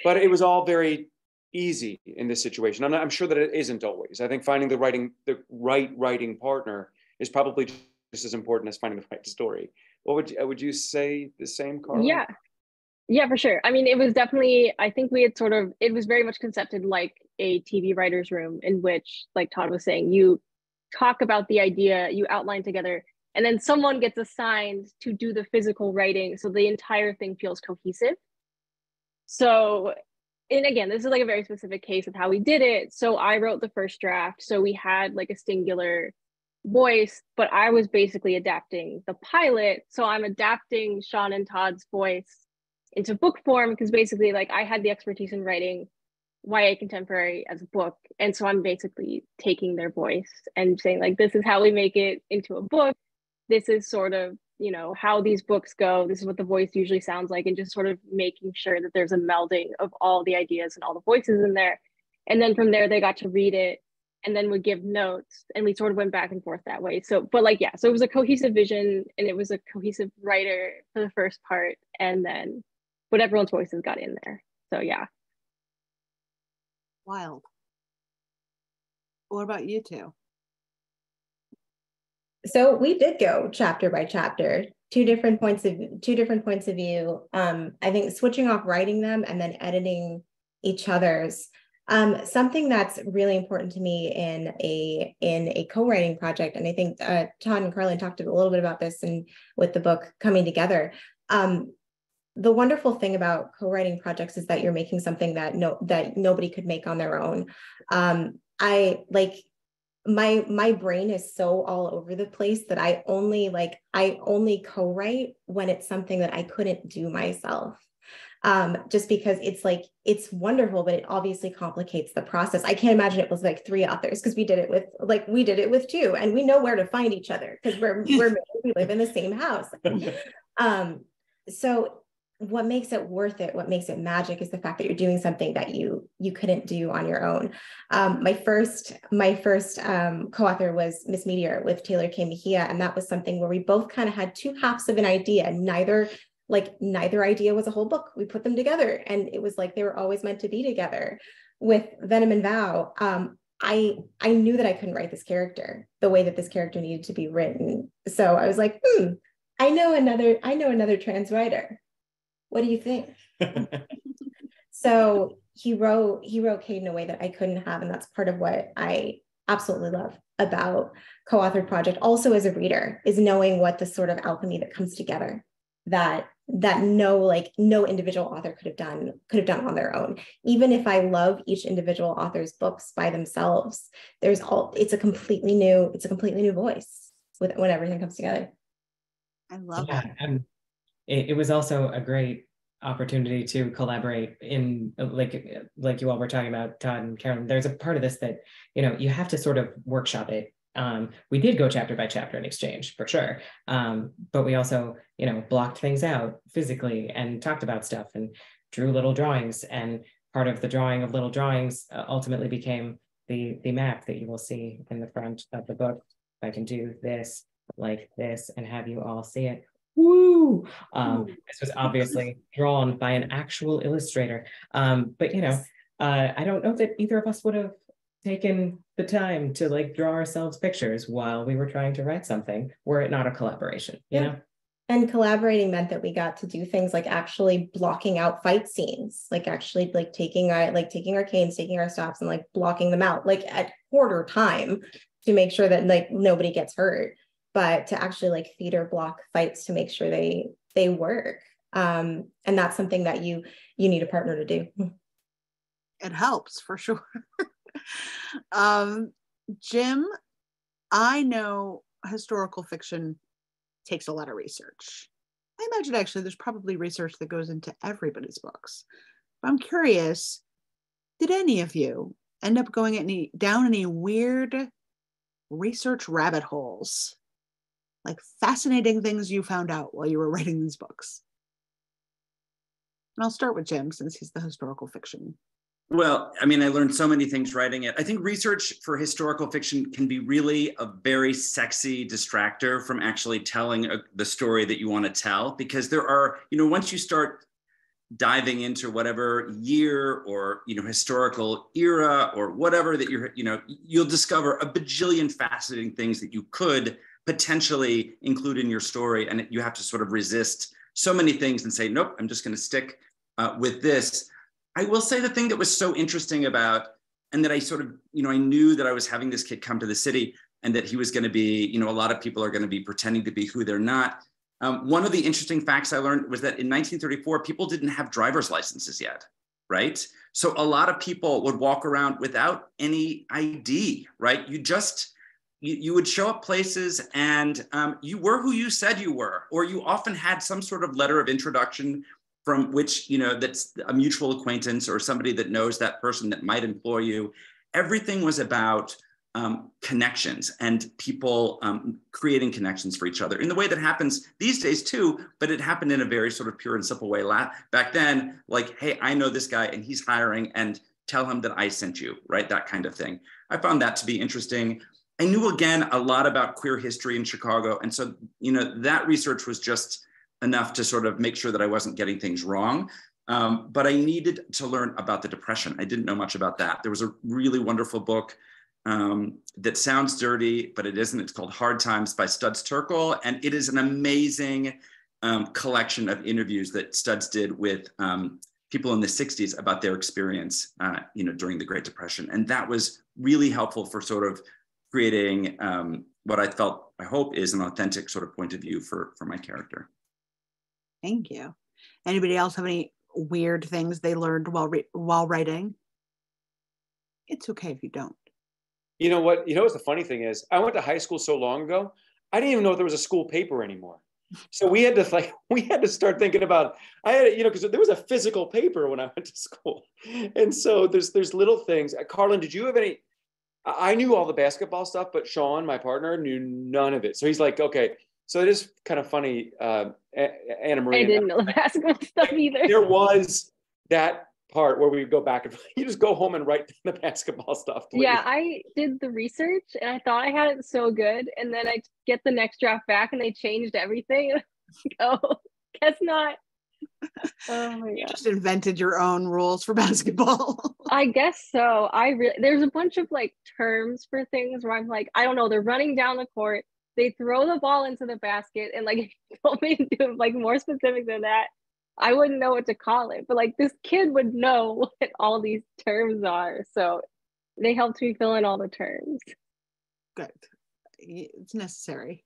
But it was all very easy in this situation. I'm sure that it isn't always. I think finding the right writing partner is probably just as important as finding the right story. What would you say the same, Carlyn? Yeah, for sure. I mean, it was definitely, I think we had it was very much concepted like a TV writer's room, in which, like Todd was saying, you talk about the idea, you outline together, and then someone gets assigned to do the physical writing, so the entire thing feels cohesive. So, and again, this is like a very specific case of how we did it. So I wrote the first draft. So we had like a singular voice, but I was basically adapting the pilot. So I'm adapting Sean and Todd's voice into book form, because basically, like, I had the expertise in writing YA contemporary as a book. And so I'm basically taking their voice and saying, like, this is how we make it into a book. This is sort of you know, how these books go. This is what the voice usually sounds like, and just sort of making sure that there's a melding of all the ideas and all the voices in there. And then from there, they got to read it and then would give notes, and we sort of went back and forth that way. So, but like, yeah, so it was a cohesive vision, and it was a cohesive writer for the first part, and then but everyone's voices got in there. So yeah. Wild. What about you two? So we did go chapter by chapter, two different points of view. I think switching off writing them and then editing each other's. Something that's really important to me in a co-writing project, and I think Todd and Carlyn talked a little bit about this and with the book coming together. The wonderful thing about co-writing projects is that you're making something that nobody could make on their own. I like my brain is so all over the place that I only co-write when it's something that I couldn't do myself. Just because it's wonderful, but it obviously complicates the process. I can't imagine it was like 3 authors, because we did it with 2, and we know where to find each other because we live in the same house. So what makes it worth it, what makes it magic, is the fact that you're doing something that you couldn't do on your own. My first co-author was Miss Meteor with Taylor K. Mejia, and that was something where we both kind of had 2 halves of an idea, and neither idea was a whole book. We put them together, and it was like they were always meant to be together. With Venom and Vow, I knew that I couldn't write this character the way that this character needed to be written. So I was like, I know another trans writer. What do you think? So he wrote Kate in a way that I couldn't have, and that's part of what I absolutely love about co-authored project. Also, as a reader, is knowing what the sort of alchemy that comes together that no individual author could have done on their own. Even if I love each individual author's books by themselves, it's a completely new voice when everything comes together. I love it. It was also a great opportunity to collaborate in like you all were talking about, Todd and Carolyn. There's a part of this that, you know, you have to sort of workshop it. We did go chapter by chapter in exchange for sure. But we also, you know, blocked things out physically and talked about stuff and drew little drawings. And part of the drawing of little drawings ultimately became the map that you will see in the front of the book. If I can do this like this and have you all see it. Woo! This was obviously drawn by an actual illustrator. But you know, I don't know that either of us would have taken the time to like draw ourselves pictures while we were trying to write something were it not a collaboration, you know? And collaborating meant that we got to do things like actually blocking out fight scenes, like actually like taking our canes, taking our stops and like blocking them out like at quarter time to make sure that like nobody gets hurt, but to actually like theater block fights to make sure they work. And that's something that you need a partner to do. It helps for sure. Jim, I know historical fiction takes a lot of research. I imagine actually there's probably research that goes into everybody's books. But I'm curious, did any of you end up going down any weird research rabbit holes? Like fascinating things you found out while you were writing these books? And I'll start with Jim since he's the historical fiction. Well, I mean, I learned so many things writing it. I think research for historical fiction can be really a very sexy distractor from actually telling the story that you want to tell, because there are, you know, once you start diving into whatever year or, you know, historical era or whatever that you're, you know, you'll discover a bajillion fascinating things that you could potentially include in your story. And you have to sort of resist so many things and say, nope, I'm just going to stick with this. I will say the thing that was so interesting about, and that I sort of, you know, I knew that I was having this kid come to the city and that he was going to be, you know, a lot of people are going to be pretending to be who they're not. One of the interesting facts I learned was that in 1934, people didn't have driver's licenses yet, right? So a lot of people would walk around without any ID, right? You would show up places and you were who you said you were, or you often had some sort of letter of introduction from which, you know, that's a mutual acquaintance or somebody that knows that person that might employ you. Everything was about connections and people creating connections for each other in the way that happens these days too, but it happened in a very sort of pure and simple way. Back then, like, hey, I know this guy and he's hiring, and tell him that I sent you, right? That kind of thing. I found that to be interesting. I knew, again, a lot about queer history in Chicago. And so, that research was just enough to sort of make sure that I wasn't getting things wrong. But I needed to learn about the Depression. I didn't know much about that. There was a really wonderful book that sounds dirty, but it isn't. It's called Hard Times by Studs Terkel. And it is an amazing collection of interviews that Studs did with people in the 60s about their experience, during the Great Depression. And that was really helpful for sort of creating what I hope is an authentic sort of point of view for my character. Thank you. Anybody else have any weird things they learned while writing? It's okay if you don't. You know what the funny thing is? I went to high school so long ago, I didn't even know if there was a school paper anymore. So we had to start thinking about, because there was a physical paper when I went to school. And so there's little things. Carlyn, did you have any? I knew all the basketball stuff, but Sean, my partner, knew none of it. So he's like, okay. So it is kind of funny, Anna Marie. I didn't know the basketball stuff either. There was that part where we go back and you just go home and write the basketball stuff, please. Yeah, I did the research and I thought I had it so good, and then I get the next draft back and they changed everything. Oh, guess not. Oh my You god. just invented your own rules for basketball. I guess so. There's a bunch of like terms for things where I'm like, I don't know, they're running down the court, they throw the ball into the basket, and like if you told me to do like more specific than that, I wouldn't know what to call it. But like this kid would know what all these terms are. So they helped me fill in all the terms. Good. It's necessary.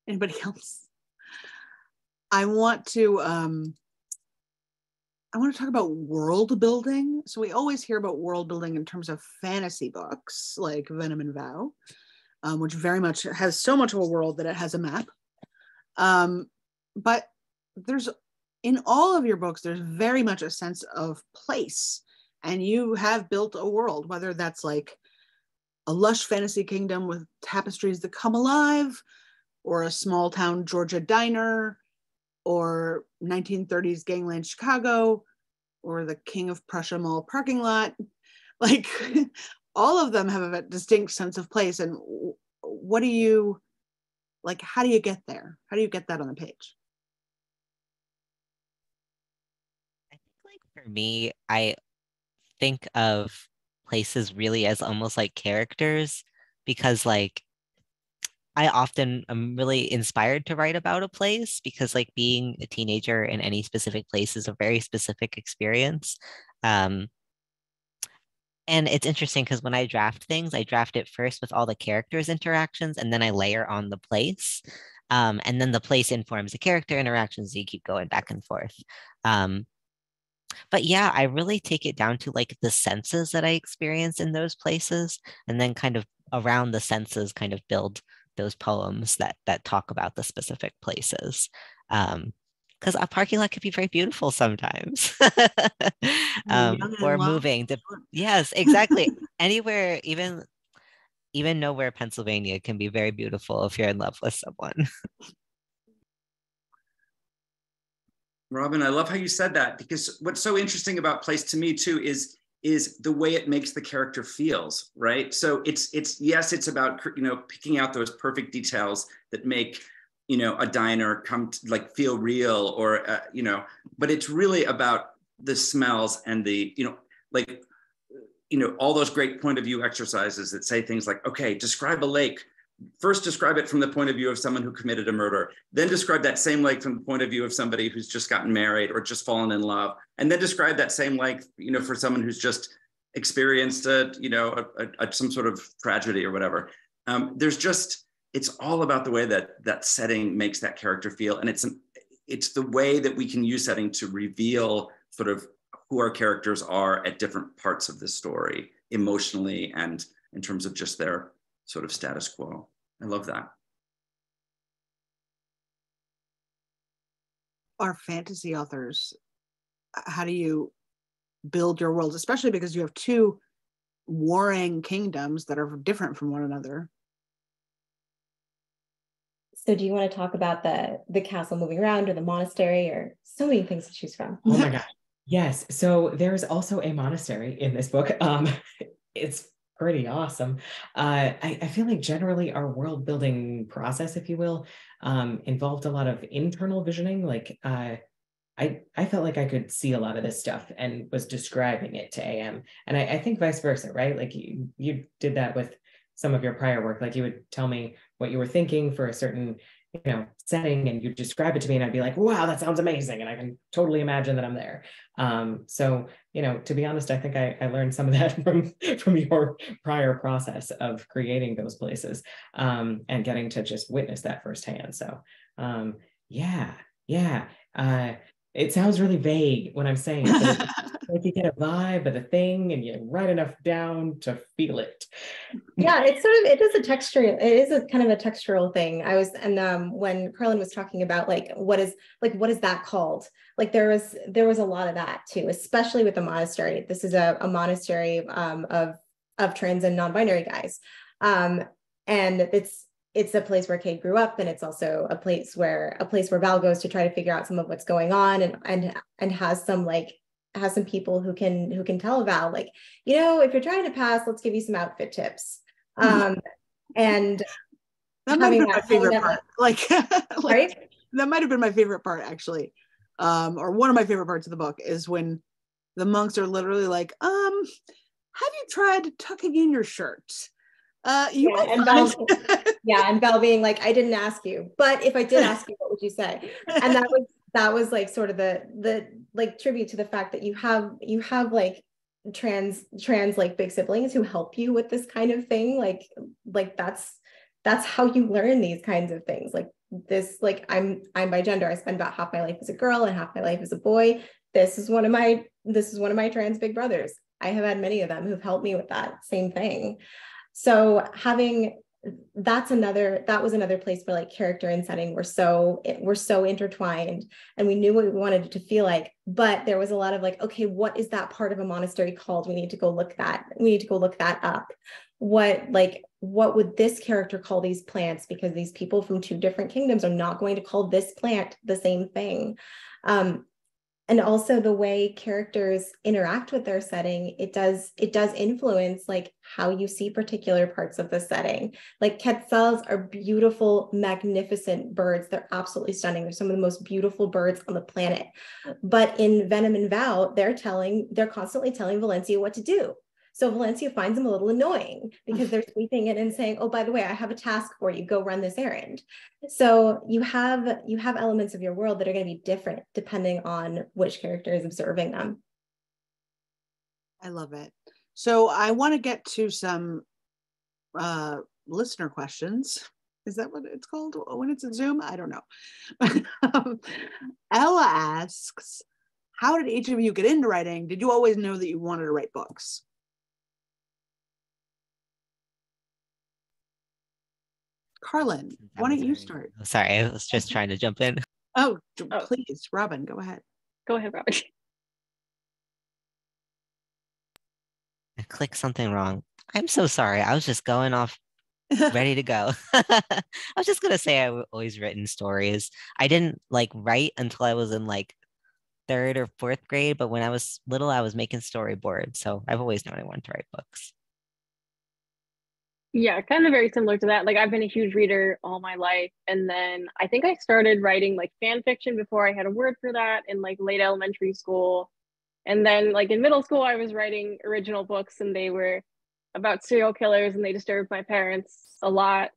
Anybody else? I want to talk about world building. So we always hear about world building in terms of fantasy books like Venom and Vow, which very much has so much of a world that it has a map. But in all of your books, there's very much a sense of place, and you have built a world, whether that's like a lush fantasy kingdom with tapestries that come alive, or a small town Georgia diner, or 1930s gangland Chicago, or the King of Prussia Mall parking lot. Like all of them have a distinct sense of place. And how do you get there? How do you get that on the page? I think like for me, I think of places really as almost like characters, because like I often am really inspired to write about a place, because like being a teenager in any specific place is a very specific experience. And it's interesting because when I draft things, I draft it first with all the characters' interactions, and then I layer on the place. And then the place informs the character interactions, so you keep going back and forth. But yeah, I really take it down to like the senses that I experience in those places, and then kind of around the senses kind of build those poems that talk about the specific places. Because a parking lot could be very beautiful sometimes. Or moving. Yes, exactly. Anywhere, even nowhere, Pennsylvania can be very beautiful if you're in love with someone. Robin, I love how you said that, because what's so interesting about place to me too is the way it makes the character feels, right? So it's about, picking out those perfect details that make, a diner come to, like, feel real, or, but it's really about the smells and the, all those great point of view exercises that say things like, okay, describe a lake. First, describe it from the point of view of someone who committed a murder. Then describe that same lake from the point of view of somebody who's just gotten married or just fallen in love. And then describe that same lake, for someone who's just experienced some sort of tragedy or whatever. It's all about the way that setting makes that character feel. And it's the way that we can use setting to reveal sort of who our characters are at different parts of the story, emotionally and in terms of just their sort of status quo. I love that. Our fantasy authors, how do you build your worlds, especially because you have two warring kingdoms that are different from one another. So do you want to talk about the castle moving around or the monastery, or so many things to choose from? Oh my God. Yes. So there's also a monastery in this book. It's pretty awesome. I feel like generally our world building process, if you will, involved a lot of internal visioning. Like I felt like I could see a lot of this stuff and was describing it to AM. And I think vice versa, right? Like you did that with some of your prior work. Like you would tell me what you were thinking for a certain, setting, and you describe it to me and I'd be like, wow, that sounds amazing. And I can totally imagine that I'm there. So, to be honest, I think I learned some of that from your prior process of creating those places, and getting to just witness that firsthand. So, yeah. It sounds really vague when I'm saying it, but like you get a vibe of the thing and you write enough down to feel it. Yeah, it is a texture. It is a kind of a textural thing. When Carlyn was talking about what is that called? Like there was a lot of that too, especially with the monastery. This is a monastery of trans and non-binary guys. And it's a place where Kate grew up, and it's also a place where Val goes to try to figure out some of what's going on, and has some people who can tell Val, if you're trying to pass, let's give you some outfit tips. And that might have been my favorite part. Right? That might have been my favorite part, actually. Or one of my favorite parts of the book is when the monks are literally like, have you tried tucking in your shirt? And Val being like, I didn't ask you, but if I did ask you, what would you say? And that was like sort of the tribute to the fact that you have like trans like big siblings who help you with this kind of thing. Like that's how you learn these kinds of things. Like this, I'm by gender. I spend about half my life as a girl and half my life as a boy. This is one of my trans big brothers. I have had many of them who've helped me with that same thing. So that was another place where character and setting were so intertwined, and we knew what we wanted it to feel like, but there was a lot of okay, what is that part of a monastery called? We need to go look that up. What would this character call these plants? Because these people from two different kingdoms are not going to call this plant the same thing. And also the way characters interact with their setting, it does influence how you see particular parts of the setting. Quetzals are beautiful, magnificent birds. They're absolutely stunning. They're some of the most beautiful birds on the planet. But in Venom and Vow, they're constantly telling Valencia what to do. So Valencia finds them a little annoying because they're sweeping in and saying, oh, by the way, I have a task for you. Go run this errand. So you have elements of your world that are going to be different depending on which character is observing them. I love it. So I want to get to some listener questions. Is that what it's called when it's a Zoom? I don't know. Ella asks, how did each of you get into writing? Did you always know that you wanted to write books? Carlyn, why don't you start? Sorry, I was just trying to jump in. Oh, please, Robin, go ahead. Go ahead, Robin. I clicked something wrong. I'm so sorry. I was just going off ready to go. I was just going to say I've always written stories. I didn't write until I was in 3rd or 4th grade, but when I was little, I was making storyboards. So I've always known I wanted to write books. Yeah, kind of very similar to that. I've been a huge reader all my life. And then I think I started writing fan fiction before I had a word for that in late elementary school. And then in middle school, I was writing original books, and they were about serial killers, and they disturbed my parents a lot.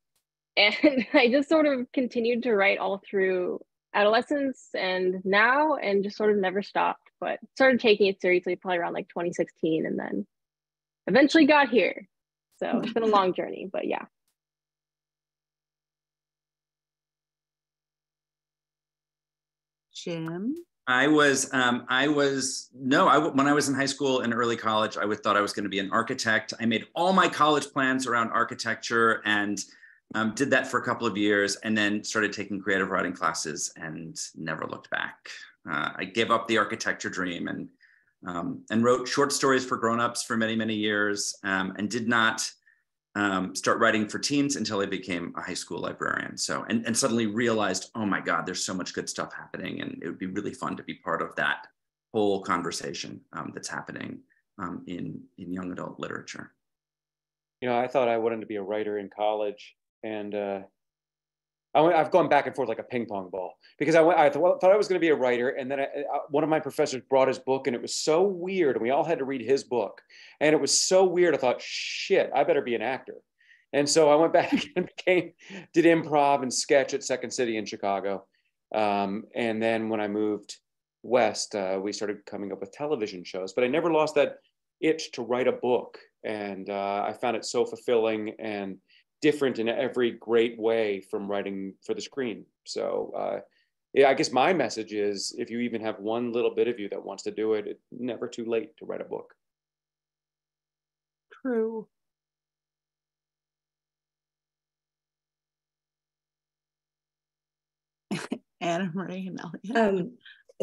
And I just sort of continued to write all through adolescence and now, and just sort of never stopped, but started taking it seriously probably around 2016, and then eventually got here. So it's been a long journey, but yeah. Jim? When I was in high school and early college, I thought I was going to be an architect. I made all my college plans around architecture and did that for a couple of years, and then started taking creative writing classes and never looked back. I gave up the architecture dream and and wrote short stories for grownups for many, many years, and did not start writing for teens until I became a high school librarian. So, and suddenly realized, oh my God, there's so much good stuff happening, and it would be really fun to be part of that whole conversation that's happening in young adult literature. You know, I thought I wanted to be a writer in college, and I've gone back and forth like a ping pong ball, because I thought I was going to be a writer, and then one of my professors brought his book, and it was so weird, and we all had to read his book, and it was so weird. I thought, shit, I better be an actor. And so I went back and did improv and sketch at Second City in Chicago. And then when I moved west, we started coming up with television shows, but I never lost that itch to write a book. And I found it so fulfilling and different in every great way from writing for the screen. So yeah, I guess my message is, if you even have one little bit of you that wants to do it, it's never too late to write a book. True. Anna Marie and Elliott.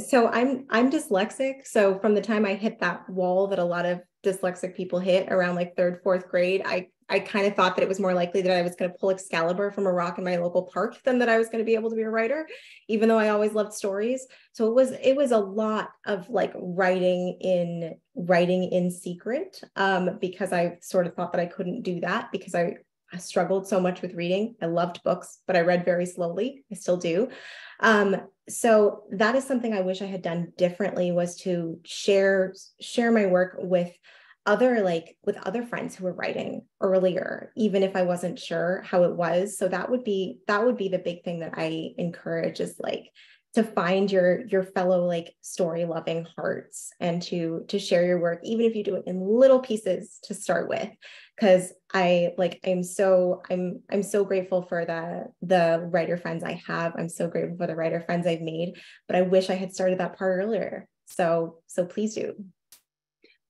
So I'm dyslexic. So from the time I hit that wall that a lot of dyslexic people hit around like 3rd, 4th grade, I kind of thought that it was more likely that I was going to pull Excalibur from a rock in my local park than that I was going to be able to be a writer, even though I always loved stories. So it was a lot of like writing in secret, because I sort of thought that I couldn't do that because I struggled so much with reading. I loved books, but I read very slowly. I still do. So that is something I wish I had done differently, was to share my work with other friends who were writing earlier, even if I wasn't sure how it was. So that would be the big thing that I encourage, is like to find your fellow like story loving hearts, and to share your work, even if you do it in little pieces to start with. Because I'm so grateful for the writer friends I have. I'm so grateful for the writer friends I've made, but I wish I had started that part earlier. So please do.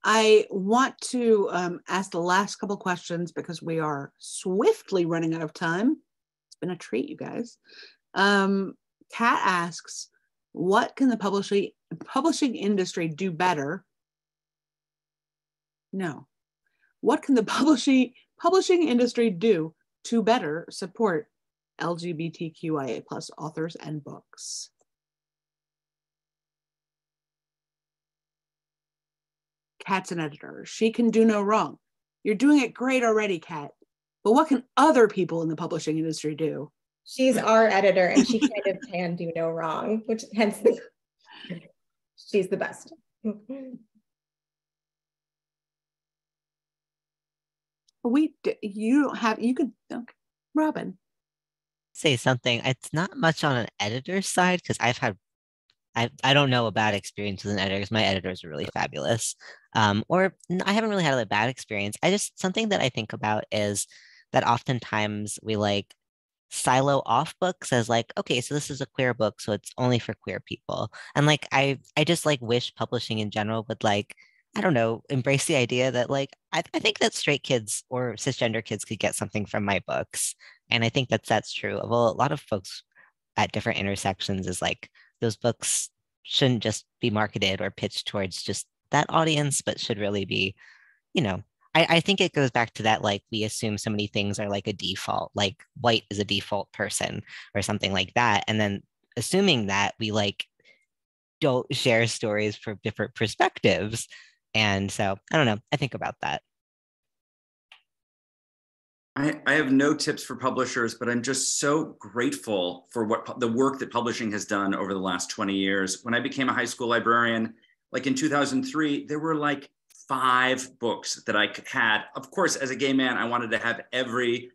I want to ask the last couple questions because we are swiftly running out of time. It's been a treat, you guys. Kat asks, what can the publishing industry do better? No. What can the publishing industry do to better support LGBTQIA+ authors and books? Kat's an editor. She can do no wrong. You're doing it great already, Kat. But what can other people in the publishing industry do? She's our editor, and she kind of can do no wrong, which hence she's the best. You could, okay. Robin. Say something. It's not much on an editor's side, because I don't know a bad experience with an editor, because my editors are really fabulous. Or I haven't really had a bad experience. Something that I think about is that oftentimes we like silo off books as like, okay, so this is a queer book, so it's only for queer people. And like I just like wish publishing in general would like, I don't know, embrace the idea that like I think that straight kids or cisgender kids could get something from my books. And I think that's true of a lot of folks at different intersections, is like those books shouldn't just be marketed or pitched towards just that audience, but should really be, I think it goes back to that, like we assume so many things are like a default, like white is a default person or something like that. And then assuming that we like don't share stories from different perspectives. And so I don't know, I think about that. I have no tips for publishers, but I'm just so grateful for the work that publishing has done over the last 20 years. When I became a high school librarian, like in 2003, there were like 5 books that I had. Of course, as a gay man, I wanted to have every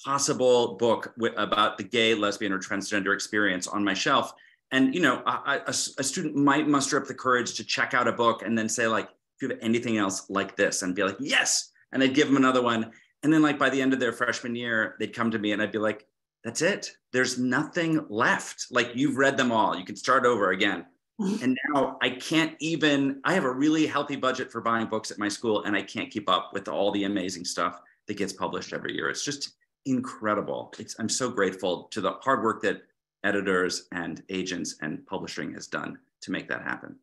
possible book about the gay, lesbian, or transgender experience on my shelf. And, a student might muster up the courage to check out a book and then say, like, if you have anything else like this, and be like, yes. And I'd give them another one. And then like by the end of their freshman year, they'd come to me and I'd be like, that's it. There's nothing left. Like, you've read them all. You can start over again. And now I have a really healthy budget for buying books at my school, and I can't keep up with all the amazing stuff that gets published every year. It's just incredible. I'm so grateful to the hard work that editors and agents and publishing has done to make that happen.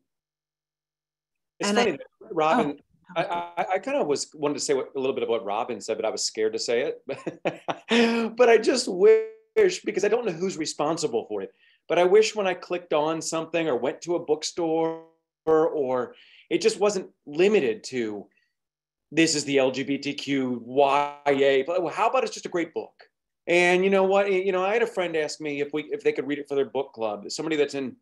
It's And funny that Robin, oh. I kind of wanted to say a little bit of what Robin said, but I was scared to say it. But I just wish, because I don't know who's responsible for it, but I wish when I clicked on something or went to a bookstore, or it just wasn't limited to, this is the LGBTQ YA. How about it's just a great book? And you know what? You know, I had a friend ask me if they could read it for their book club. Somebody that's in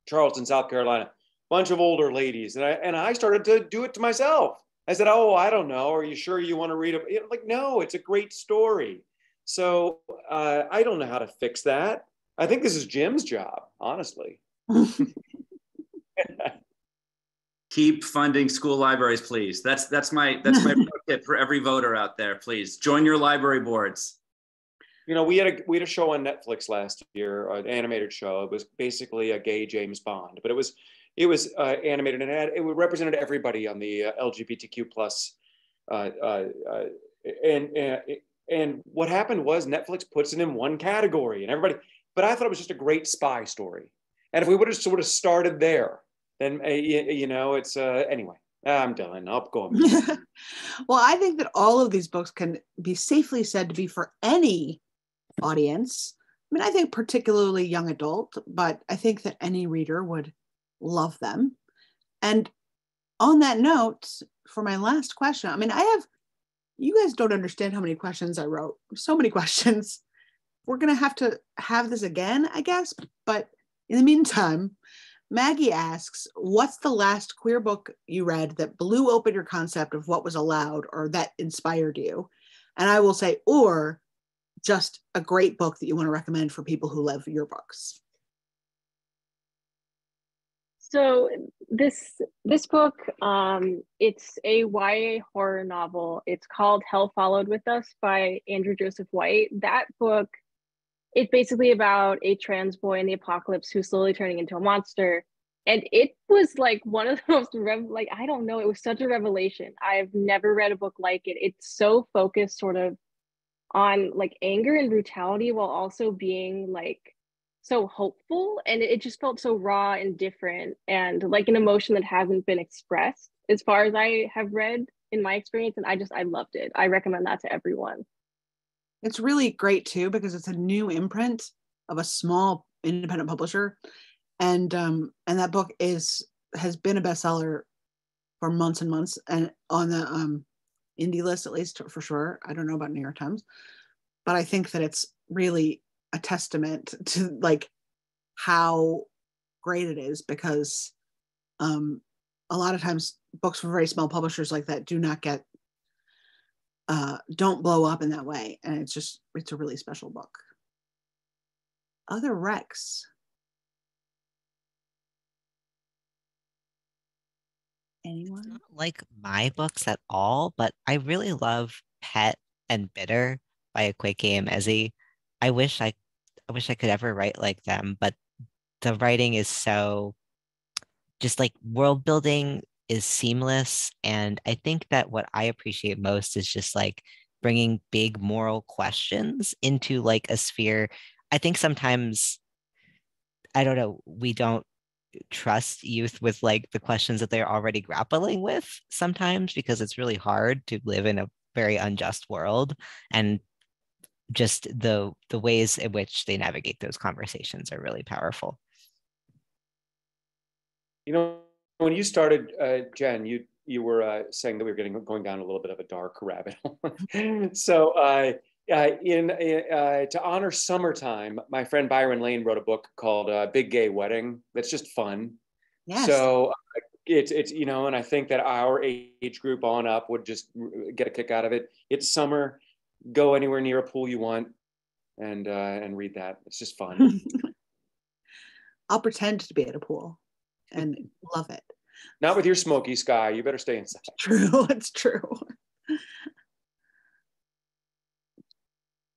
Charleston, South Carolina, bunch of older ladies, and I started to do it to myself. I said, "Oh, I don't know. Are you sure you want to read it?" You know, like, no, it's a great story. So I don't know how to fix that. I think this is Jim's job, honestly. Keep funding school libraries, please. That's my tip for every voter out there. Please join your library boards. You know, we had a show on Netflix last year, an animated show. It was basically a gay James Bond, but it was animated, and it represented everybody on the LGBTQ plus. And what happened was Netflix puts it in one category, and everybody. But I thought it was just a great spy story, and if we would have sort of started there, then you know, it's anyway. I'm done. I'll go. Well, I think that all of these books can be safely said to be for any audience. I mean, I think particularly young adult, but I think that any reader would love them. And on that note, for my last question, I mean, you guys don't understand how many questions I wrote. So many questions. We're going to have this again, I guess. But in the meantime, Maggie asks, what's the last queer book you read that blew open your concept of what was allowed or that inspired you? And I will say, or just a great book that you want to recommend for people who love your books. So this book, it's a YA horror novel. It's called Hell Followed With Us by Andrew Joseph White. That book, it's basically about a trans boy in the apocalypse who's slowly turning into a monster. And it was like one of the most, I don't know, it was such a revelation. I've never read a book like it. It's so focused sort of on like anger and brutality while also being like so hopeful, and it just felt so raw and different and like an emotion that hasn't been expressed as far as I have read in my experience, and I loved it. I recommend that to everyone. It's really great too because it's a new imprint of a small independent publisher, and that book has been a bestseller for months and months, and on the indie list at least for sure. I don't know about New York Times, but I think that it's really a testament to like how great it is, because a lot of times books from very small publishers like that do not get don't blow up in that way, and it's a really special book. Other recs. Anyone? It's not like my books at all, but I really love Pet and Bitter by Akwaeke Emezi. I wish I could ever write like them, but the writing is so just like world building is seamless. And I think that what I appreciate most is just like bringing big moral questions into like a sphere. I think sometimes, I don't know, we don't trust youth with like the questions that they're already grappling with sometimes, because it's really hard to live in a very unjust world, and just the ways in which they navigate those conversations are really powerful. You know, when you started, Jen, you were saying that we were going down a little bit of a dark rabbit hole. So to honor summertime, my friend Byron Lane wrote a book called Big Gay Wedding. That's just fun. Yes. So it's you know, and I think that our age group on up would just get a kick out of it. It's summer. Go anywhere near a pool you want and read that. It's just fun. I'll pretend to be at a pool and love it. Not with your smoky sky. You better stay inside. True. It's true.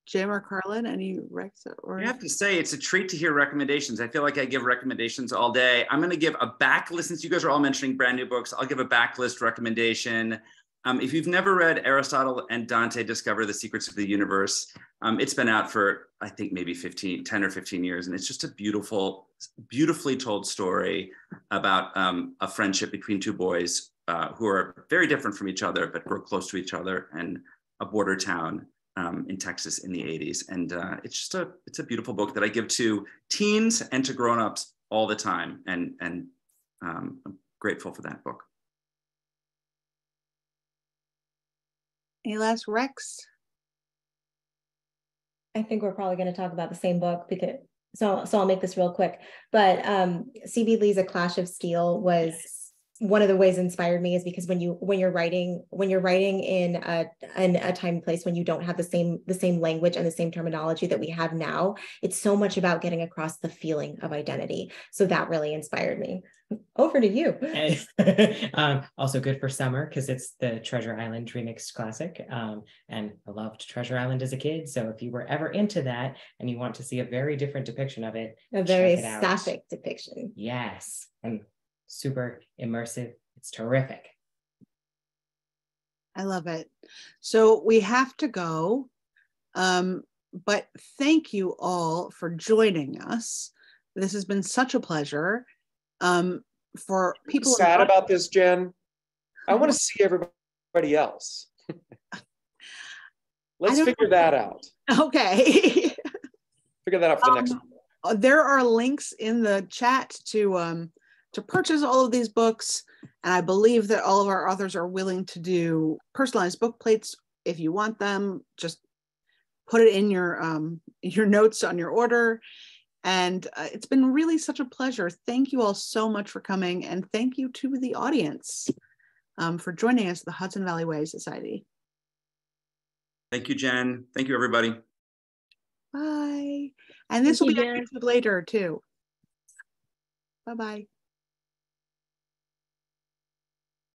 Jim or Carlyn, any recs? I have to say, it's a treat to hear recommendations. I feel like I give recommendations all day. I'm going to give a backlist, since you guys are all mentioning brand new books. I'll give a backlist recommendation. If you've never read Aristotle and Dante Discover the Secrets of the Universe, it's been out for, I think, maybe 10 or 15 years. And it's just a beautifully told story about a friendship between two boys who are very different from each other, but grow close to each other in a border town in Texas in the 80s. And it's a beautiful book that I give to teens and to grownups all the time. And I'm grateful for that book. Any last Rex? I think we're probably going to talk about the same book because so I'll make this real quick. But C.B. Lee's A Clash of Steel was one of the ways inspired me, is because when you're writing in a time and place when you don't have the same language and the same terminology that we have now, it's so much about getting across the feeling of identity. So that really inspired me. Over to you. Also good for summer because it's the Treasure Island remixed classic. And I loved Treasure Island as a kid. So if you were ever into that and you want to see a very different depiction of it, a very sapphic depiction. Yes. And super immersive. It's terrific. I love it. So we have to go. But thank you all for joining us. This has been such a pleasure. For people sad about this, Jen, I want to see everybody else. Let's figure that out. Okay. Figure that out for the next one. There are links in the chat to purchase all of these books, and I believe that all of our authors are willing to do personalized book plates if you want them. Just put it in your notes on your order. And it's been really such a pleasure. Thank you all so much for coming, and thank you to the audience for joining us at the Hudson Valley Way Society. Thank you, Jen. Thank you, everybody. Bye. And this will be on YouTube later too. Bye-bye.